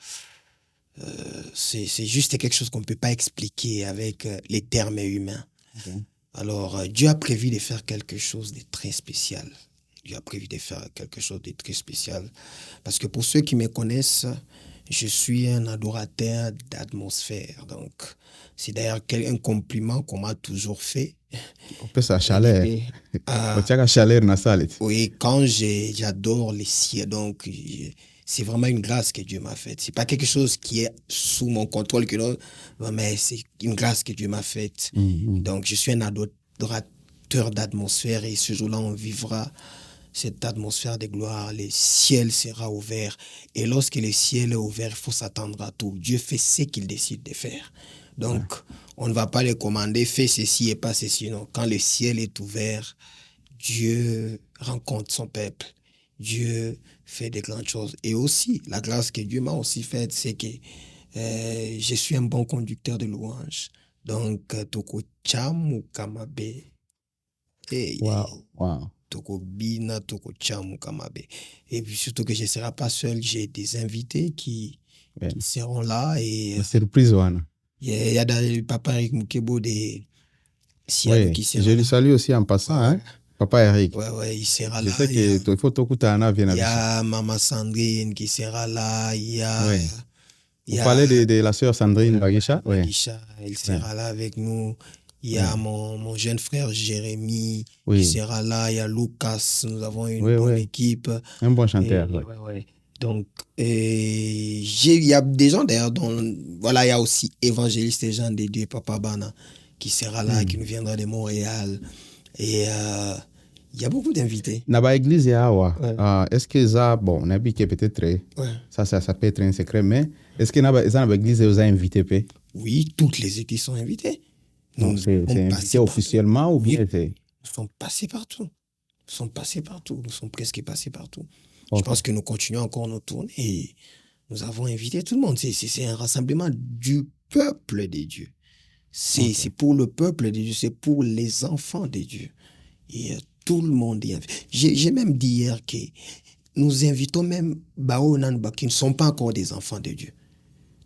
c'est juste quelque chose qu'on ne peut pas expliquer avec les termes humains. Ok. Alors, Dieu a prévu de faire quelque chose de très spécial. Dieu a prévu de faire quelque chose de très spécial. Parce que pour ceux qui me connaissent, je suis un adorateur d'atmosphère. Donc, c'est d'ailleurs un compliment qu'on m'a toujours fait. Pesa chaleur. Et, Otiaka chaleur na sale. oui, quand j'adore les cieux, donc c'est vraiment une grâce que Dieu m'a faite. C'est pas quelque chose qui est sous mon contrôle, mais c'est une grâce que Dieu m'a faite. Donc, je suis un adorateur d'atmosphère et ce jour-là, on vivra cette atmosphère de gloire. Le ciel sera ouvert. Et lorsque le ciel est ouvert, il faut s'attendre à tout. Dieu fait ce qu'il décide de faire. Donc, on ne va pas le commander, fais ceci et pas ceci. Non. Quand le ciel est ouvert, Dieu rencontre son peuple. Dieu fait de grandes choses. Et aussi, la grâce que Dieu m'a aussi faite, c'est que je suis un bon conducteur de louanges. Donc, toko chamu kamabe. Hey, Wow. toko bina, toko chamu kamabe. Et puis surtout que je ne serai pas seul, j'ai des invités qui seront là. Et surprise, wana. il y a le papa Eric Mukebo de Oui, qui sera je là. le salue aussi en passant, hein? Papa Eric. Ouais, il sera Je là. sais qu'il faut tout il y a Maman Sandrine qui sera là. Il y a. Oui. Il y Vous a parlez de la sœur Sandrine Bagisha? Oui. Bagisha, elle sera là avec nous. Il y a mon jeune frère Jérémy qui sera là. Il y a Lucas. Nous avons une bonne équipe. Un bon chanteur. Donc, il y a des gens d'ailleurs voilà, il y a aussi évangéliste et Jean de Dieu, Papa Bana, qui sera là, qui nous viendra de Montréal. Et il y a beaucoup d'invités. Naba église est-ce que ça, bon, on a dit que peut-être ça peut être un secret, mais est-ce que naba église vous a invité? Oui, toutes les églises sont invitées. Donc, c'est invité officiellement ou bien c'est... Nous sommes passés partout. Nous sommes presque passés partout. Je pense que nous continuons encore nos tournées et nous avons invité tout le monde. C'est un rassemblement du peuple de Dieu. C'est pour le peuple de Dieu, c'est pour les enfants de Dieu. Et tout le monde est invité. J'ai même dit hier que nous invitons même Baonanba qui ne sont pas encore des enfants de Dieu.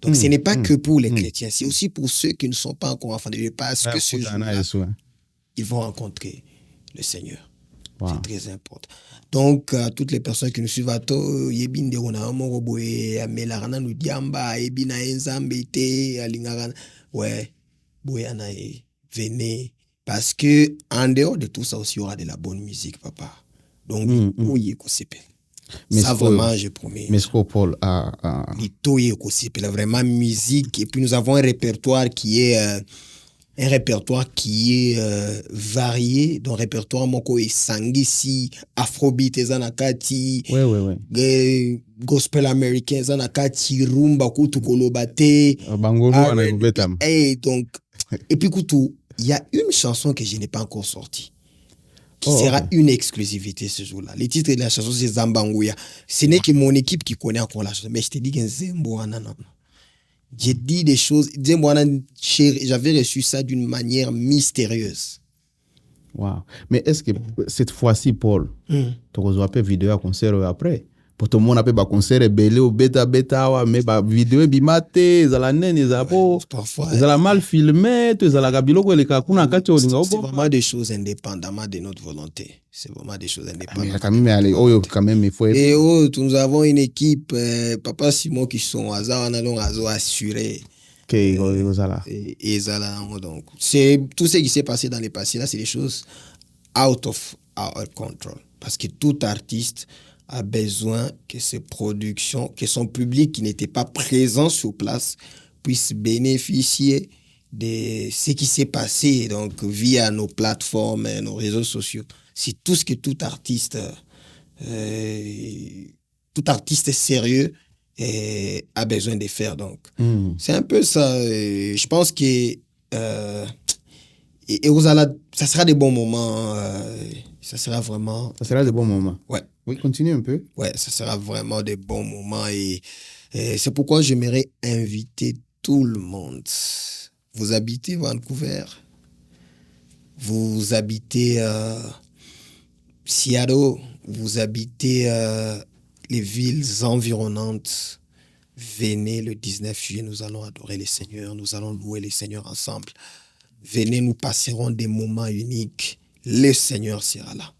Donc ce n'est pas que pour les chrétiens, c'est aussi pour ceux qui ne sont pas encore enfants de Dieu, parce que ce jour-là, ils vont rencontrer le Seigneur. C'est très important. Donc, toutes les personnes qui nous suivent à toi, yebinde ona moroboe amelarana nous diamba ebina enzambete alingara ouais boyana venez parce que en dehors de tout ça aussi il y aura de la bonne musique papa. Donc oui ekosepela. Ça vraiment je promets. Mais Paul litoye ekosepela vraiment musique et puis nous avons un répertoire qui est varié, donc répertoire moko esangisi afrobeat ezanakati gospel américain ezanakati rumba kutu kolobate donc et puis kutu il y a une chanson que je n'ai pas encore sortie qui sera une exclusivité ce jour-là. Le titre de la chanson c'est Zambangouya. Ce n'est que mon équipe qui connaît encore la chanson, mais je te dis que Zembo non. J'ai dit des choses. J'avais reçu ça d'une manière mystérieuse. Wow. Mais est-ce que cette fois-ci, Paul, tu as une vidéo à concert après? Pour tout le monde, un concert belé ou bêta, mais la vidéo bimate, la nene, parfois. La mal filmé, la gabilo, c'est vraiment des choses indépendamment de notre volonté. C'est vraiment des choses indépendantes. Quand même, il faut être... Et nous avons une équipe, Papa Simon qui sont assurés. Et donc, c'est tout ce qui s'est passé dans le passé là, c'est des choses out of our control. Parce que tout artiste a besoin que ses productions, que son public qui n'était pas présent sur place puisse bénéficier de ce qui s'est passé donc via nos plateformes, nos réseaux sociaux. C'est tout ce que tout artiste sérieux a besoin de faire. Donc, c'est un peu ça. Je pense que ça sera des bons moments. Ça sera des bons moments. Ouais. Oui, continue un peu. Ouais, ça sera vraiment des bons moments. Et c'est pourquoi j'aimerais inviter tout le monde. Vous habitez Vancouver, vous habitez Seattle, vous habitez les villes environnantes. Venez le 19 juillet, nous allons adorer les Seigneurs, nous allons louer les Seigneurs ensemble. Venez, nous passerons des moments uniques. Le Seigneur sera là.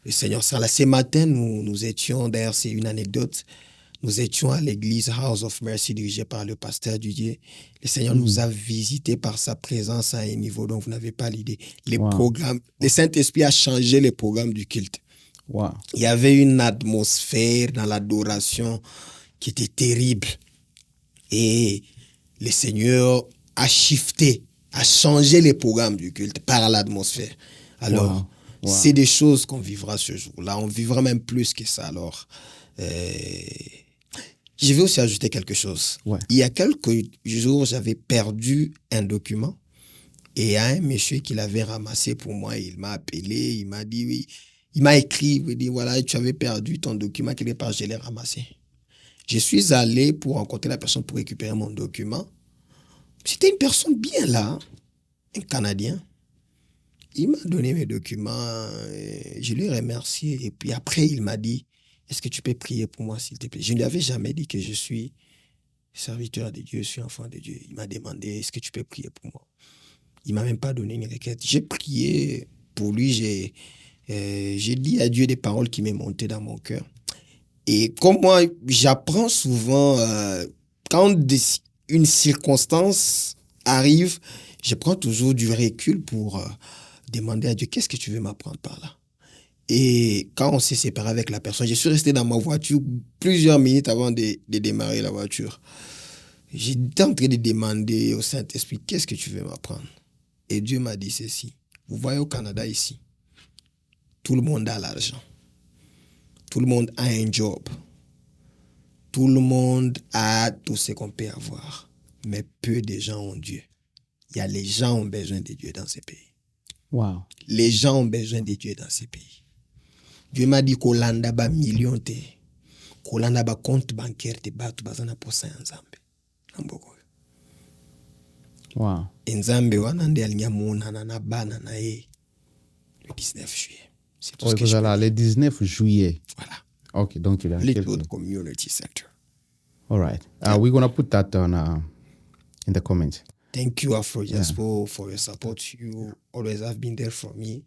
Le Seigneur sera là. Ce matin, nous étions, d'ailleurs c'est une anecdote, nous étions à l'église House of Mercy dirigée par le pasteur Didier. Le Seigneur nous a visités par sa présence à un niveau dont vous n'avez pas l'idée. Les programmes, le Saint-Esprit a changé les programmes du culte. Il y avait une atmosphère dans l'adoration qui était terrible. Et le Seigneur a shifté, a changé les programmes du culte par l'atmosphère. Alors, c'est des choses qu'on vivra ce jour-là. On vivra même plus que ça. Alors, je vais aussi ajouter quelque chose. Il y a quelques jours, j'avais perdu un document et il y a un monsieur qui l'avait ramassé pour moi. Il m'a appelé, il m'a dit oui. Il m'a écrit, il m'a dit voilà, tu avais perdu ton document quelque part, je l'ai ramassé. Je suis allé pour rencontrer la personne pour récupérer mon document. C'était une personne bien là, un Canadien. Il m'a donné mes documents, je lui ai remercié. Et puis après, il m'a dit, est-ce que tu peux prier pour moi, s'il te plaît? Je ne lui avais jamais dit que je suis serviteur de Dieu, je suis enfant de Dieu. Il m'a demandé, est-ce que tu peux prier pour moi? Il ne m'a même pas donné une requête. J'ai prié pour lui, j'ai dit à Dieu des paroles qui m'est montées dans mon cœur. Et comme moi, j'apprends souvent, quand une circonstance arrive, je prends toujours du recul pour demander à Dieu, qu'est-ce que tu veux m'apprendre par là? Et quand on s'est séparé avec la personne, je suis resté dans ma voiture plusieurs minutes avant de démarrer la voiture. J'étais en train de demander au Saint-Esprit, qu'est-ce que tu veux m'apprendre? Et Dieu m'a dit ceci. Vous voyez au Canada ici, tout le monde a l'argent. Tout le monde a un job. Tout le monde a tout ce qu'on peut avoir. Mais peu de gens ont Dieu. Il y a les gens ont besoin de Dieu dans ces pays. Les gens ont besoin de Dieu dans ces pays. Dieu m'a dit qu'Olanda ba million te. Qu'Olanda ba compte bancaire te ba tu bazana posa ya Nzambe. Namboko. Nzambe wana ndi alinyamuna na bana na ye le 19 juillet. C'est tout ce que je peux dire. Le 19 juillet. Voilà. Okay, donc you Little Community Center. All right. We're going to put that on in the comments. Thank you, Afro Diaspora, for your support. You always have been there for me.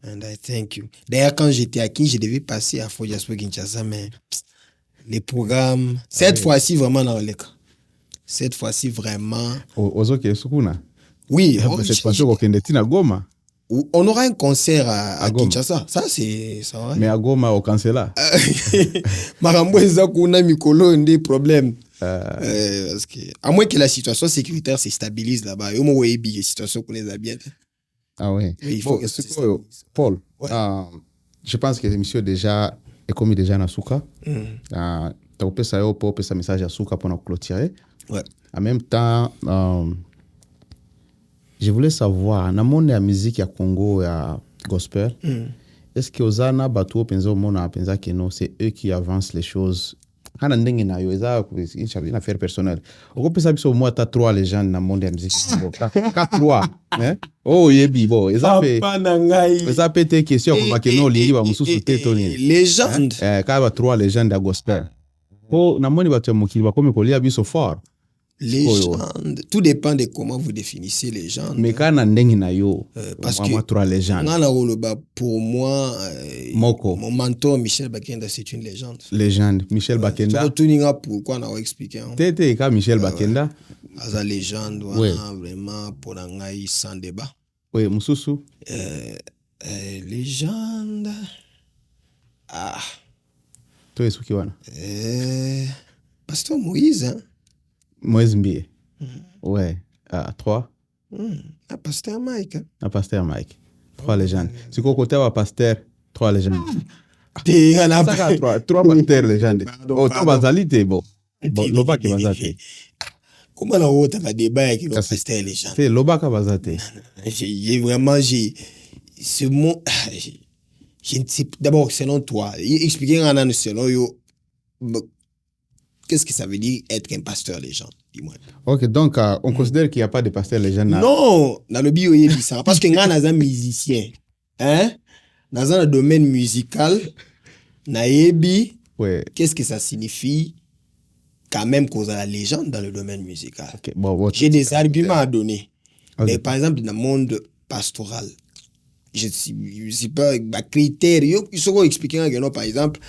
And I thank you. D'ailleurs, quand j'étais à Kin, je devais passer à Afro Diaspora Kinshasa, mais les programmes, cette fois-ci, vraiment, dans le cas. Cette fois-ci, vraiment. Ozoke Sukuna. Oui. Cette fois-ci, au Goma. On aura un concert à Kinshasa. Ça, ça va. Mais à Goma, au Cancela. Marambo Ezakuna Mikolo, des problèmes. Parce que, à moins que la situation sécuritaire se stabilise là-bas. Au moins, il y a une situation qu'on les a bien. Ah ouais. Mais il faut Paul, je pense que l'émission déjà est commis déjà dans Souka. Tu as un message à Souka pour nous clôturer. En même temps, je voulais savoir, dans le monde de la musique à Congo et à gospel, est-ce que Ozana, Batou, Penzo, Mona, Penza, Keno, c'est eux qui avancent les choses? Quand on a une affaire personnelle. On peut savoir que au moins, tu as 3 légendes dans le monde de la musique. 4-3. Oh, yebi, bon. Ça peut être une question comme Keno, Lili, Moussou, Tony. Légende. Quand 3 légendes de gospel. Oh, dans le monde de la musique, comme il y a eu so fort. Légende. Tout dépend de comment vous définissez légende. Mais quand on a parce que 3 légendes. Pour moi, mon mentor Michel Bakenda, c'est une légende. Légende. Michel Bakenda. Pourquoi on a expliqué. T'étais quand Michel Bakenda. As légende, vraiment pour Nangaï sans débat. Oui, Moussoussou. Légende. Toi, est-ce que Pasteur Moïse, hein? Moïse Mbie. Ouais. 3. Pasteur Mike. Pasteur Mike. 3 légendes. Si vous côté pasteur, 3 légendes. 3 pasteurs légendes. Oh, 3 basalités, bon. Loba qui basate. Comment la haute a débat avec le pasteur légendes? C'est Loba qui basate. Ce mot, je ne sais d'abord, selon toi, expliquez-moi selon yo. Qu'est-ce que ça veut dire être un pasteur légende? dis-moi. Ok, donc on considère qu'il n'y a pas de pasteur légende. Non, dans le bio, il dit ça. Parce que quand on est un musicien, hein, dans un domaine musical, naebi, Ouais. qu'est-ce que ça signifie quand même cause à la légende dans le domaine musical? Okay, bon, j'ai des arguments à donner. Okay. Mais par exemple, dans le monde pastoral, je ne sais pas, les critères, ils sont expliqués, par exemple,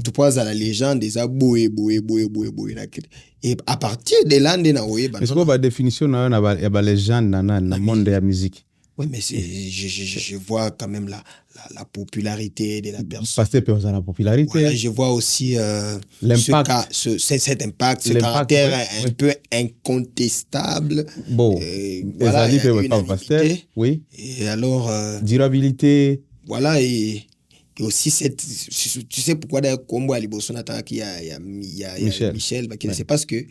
tu passes à la légende des aboués, et à partir de là, on a mais c'est quoi la définition de la légende dans le monde de la musique? Oui, mais je vois quand même la popularité de la personne. Parce que la popularité. Voilà, je vois aussi l'impact. cet impact, ce caractère un peu incontestable. Bon, voilà, oui. Et alors... durabilité. Voilà, et aussi tu sais pourquoi d'ailleurs Combo à Liboson attend qu'il y a Michel, c'est parce que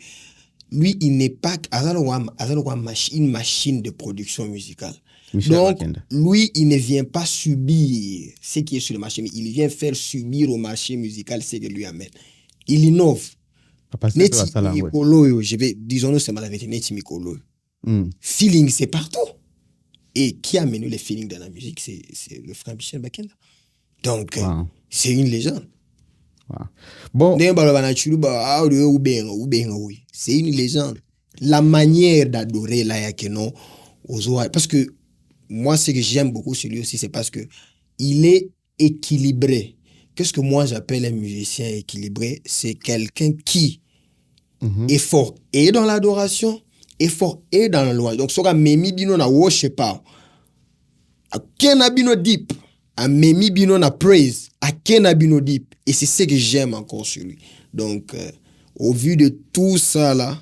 lui, il n'est pas une machine de production musicale. Donc, lui, il ne vient pas subir ce qui est sur le marché, mais il vient faire subir au marché musical ce que lui amène. Il innove. Disons-nous, c'est la vérité, Neti Mikolo. Feeling, c'est partout. Et qui a mené le feeling dans la musique, c'est le frère Michel Bakenda. Donc, c'est une légende. Bon. C'est une légende. La manière d'adorer là, parce que moi, ce que j'aime beaucoup sur lui aussi, c'est parce que il est équilibré. Qu'est-ce que moi j'appelle un musicien équilibré? C'est quelqu'un qui est fort et dans l'adoration, est fort et dans la louange. Donc, ça memi bino na worship, a kena bino deep, a memi bino na praise, a kena bino deep. Et c'est ce que j'aime encore sur lui. Donc, au vu de tout ça là,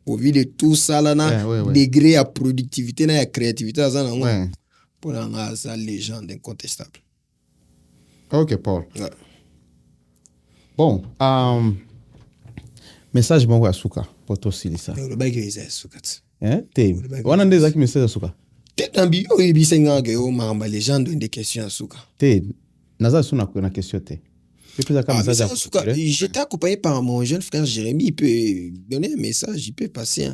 degré à productivité, à créativité, pour ça légende incontestable. Ok, Paul. Ouais. Bon, message bon à Souka pour toi aussi ça. Le bail que Souka. Hein? T'es. On a des messages à Souka. T'es un bio et bisenga que on m'a légende une des questions à Souka. T'es. Naza suna na question t'es. J'étais accompagné par mon jeune frère Jérémy. Il peut donner un message, il peut passer.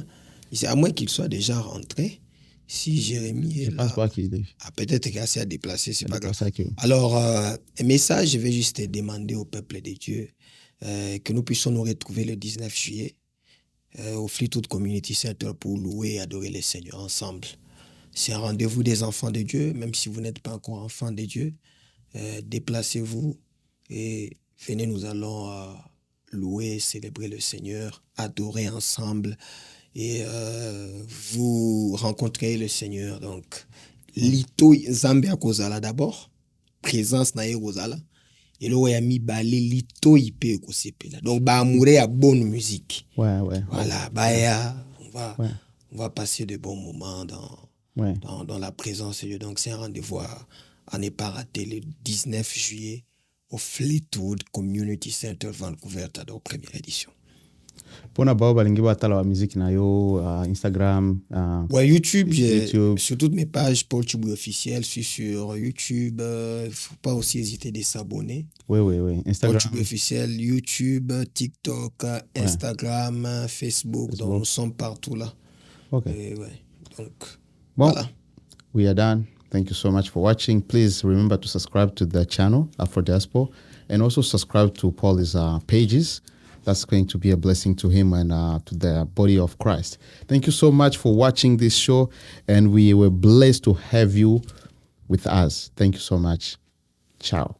C'est à moins qu'il soit déjà rentré. Si Jérémy est là, peut-être qu'il a assez à déplacer, c'est pas grave. Alors, un message, je vais juste demander au peuple de Dieu que nous puissions nous retrouver le 19 juillet au Fleetwood Community Center pour louer et adorer le Seigneur ensemble. C'est un rendez-vous des enfants de Dieu, même si vous n'êtes pas encore enfants de Dieu. Déplacez-vous et venez, nous allons louer, célébrer le Seigneur, adorer ensemble et vous rencontrez le Seigneur. Donc, Lito Zambia Kozala d'abord, présence na Kozala, et là, il y a mis balé Lito Ipe Kosepela. Donc, bah, mourir à bonne musique. Ouais. Voilà, bah, on va passer de bons moments dans la présence de Dieu. Donc, c'est un rendez-vous à ne pas rater le 19 juillet au Fleetwood Community Center Vancouver, Tador, première édition. Pour na bao balingi batala wa musique na yo Instagram YouTube, sur toutes mes pages Paul Chiboué officiel, je suis sur YouTube, faut pas aussi hésiter de s'abonner. Oui, Instagram Paul Chiboué officiel, YouTube, TikTok, Instagram, Facebook, donc nous sommes partout là. OK. Donc bon, voilà. We are done. Thank you so much for watching. Please remember to subscribe to the channel, Afro Diaspora, and also subscribe to Paul's pages. That's going to be a blessing to him and to the body of Christ. Thank you so much for watching this show, and we were blessed to have you with us. Thank you so much. Ciao.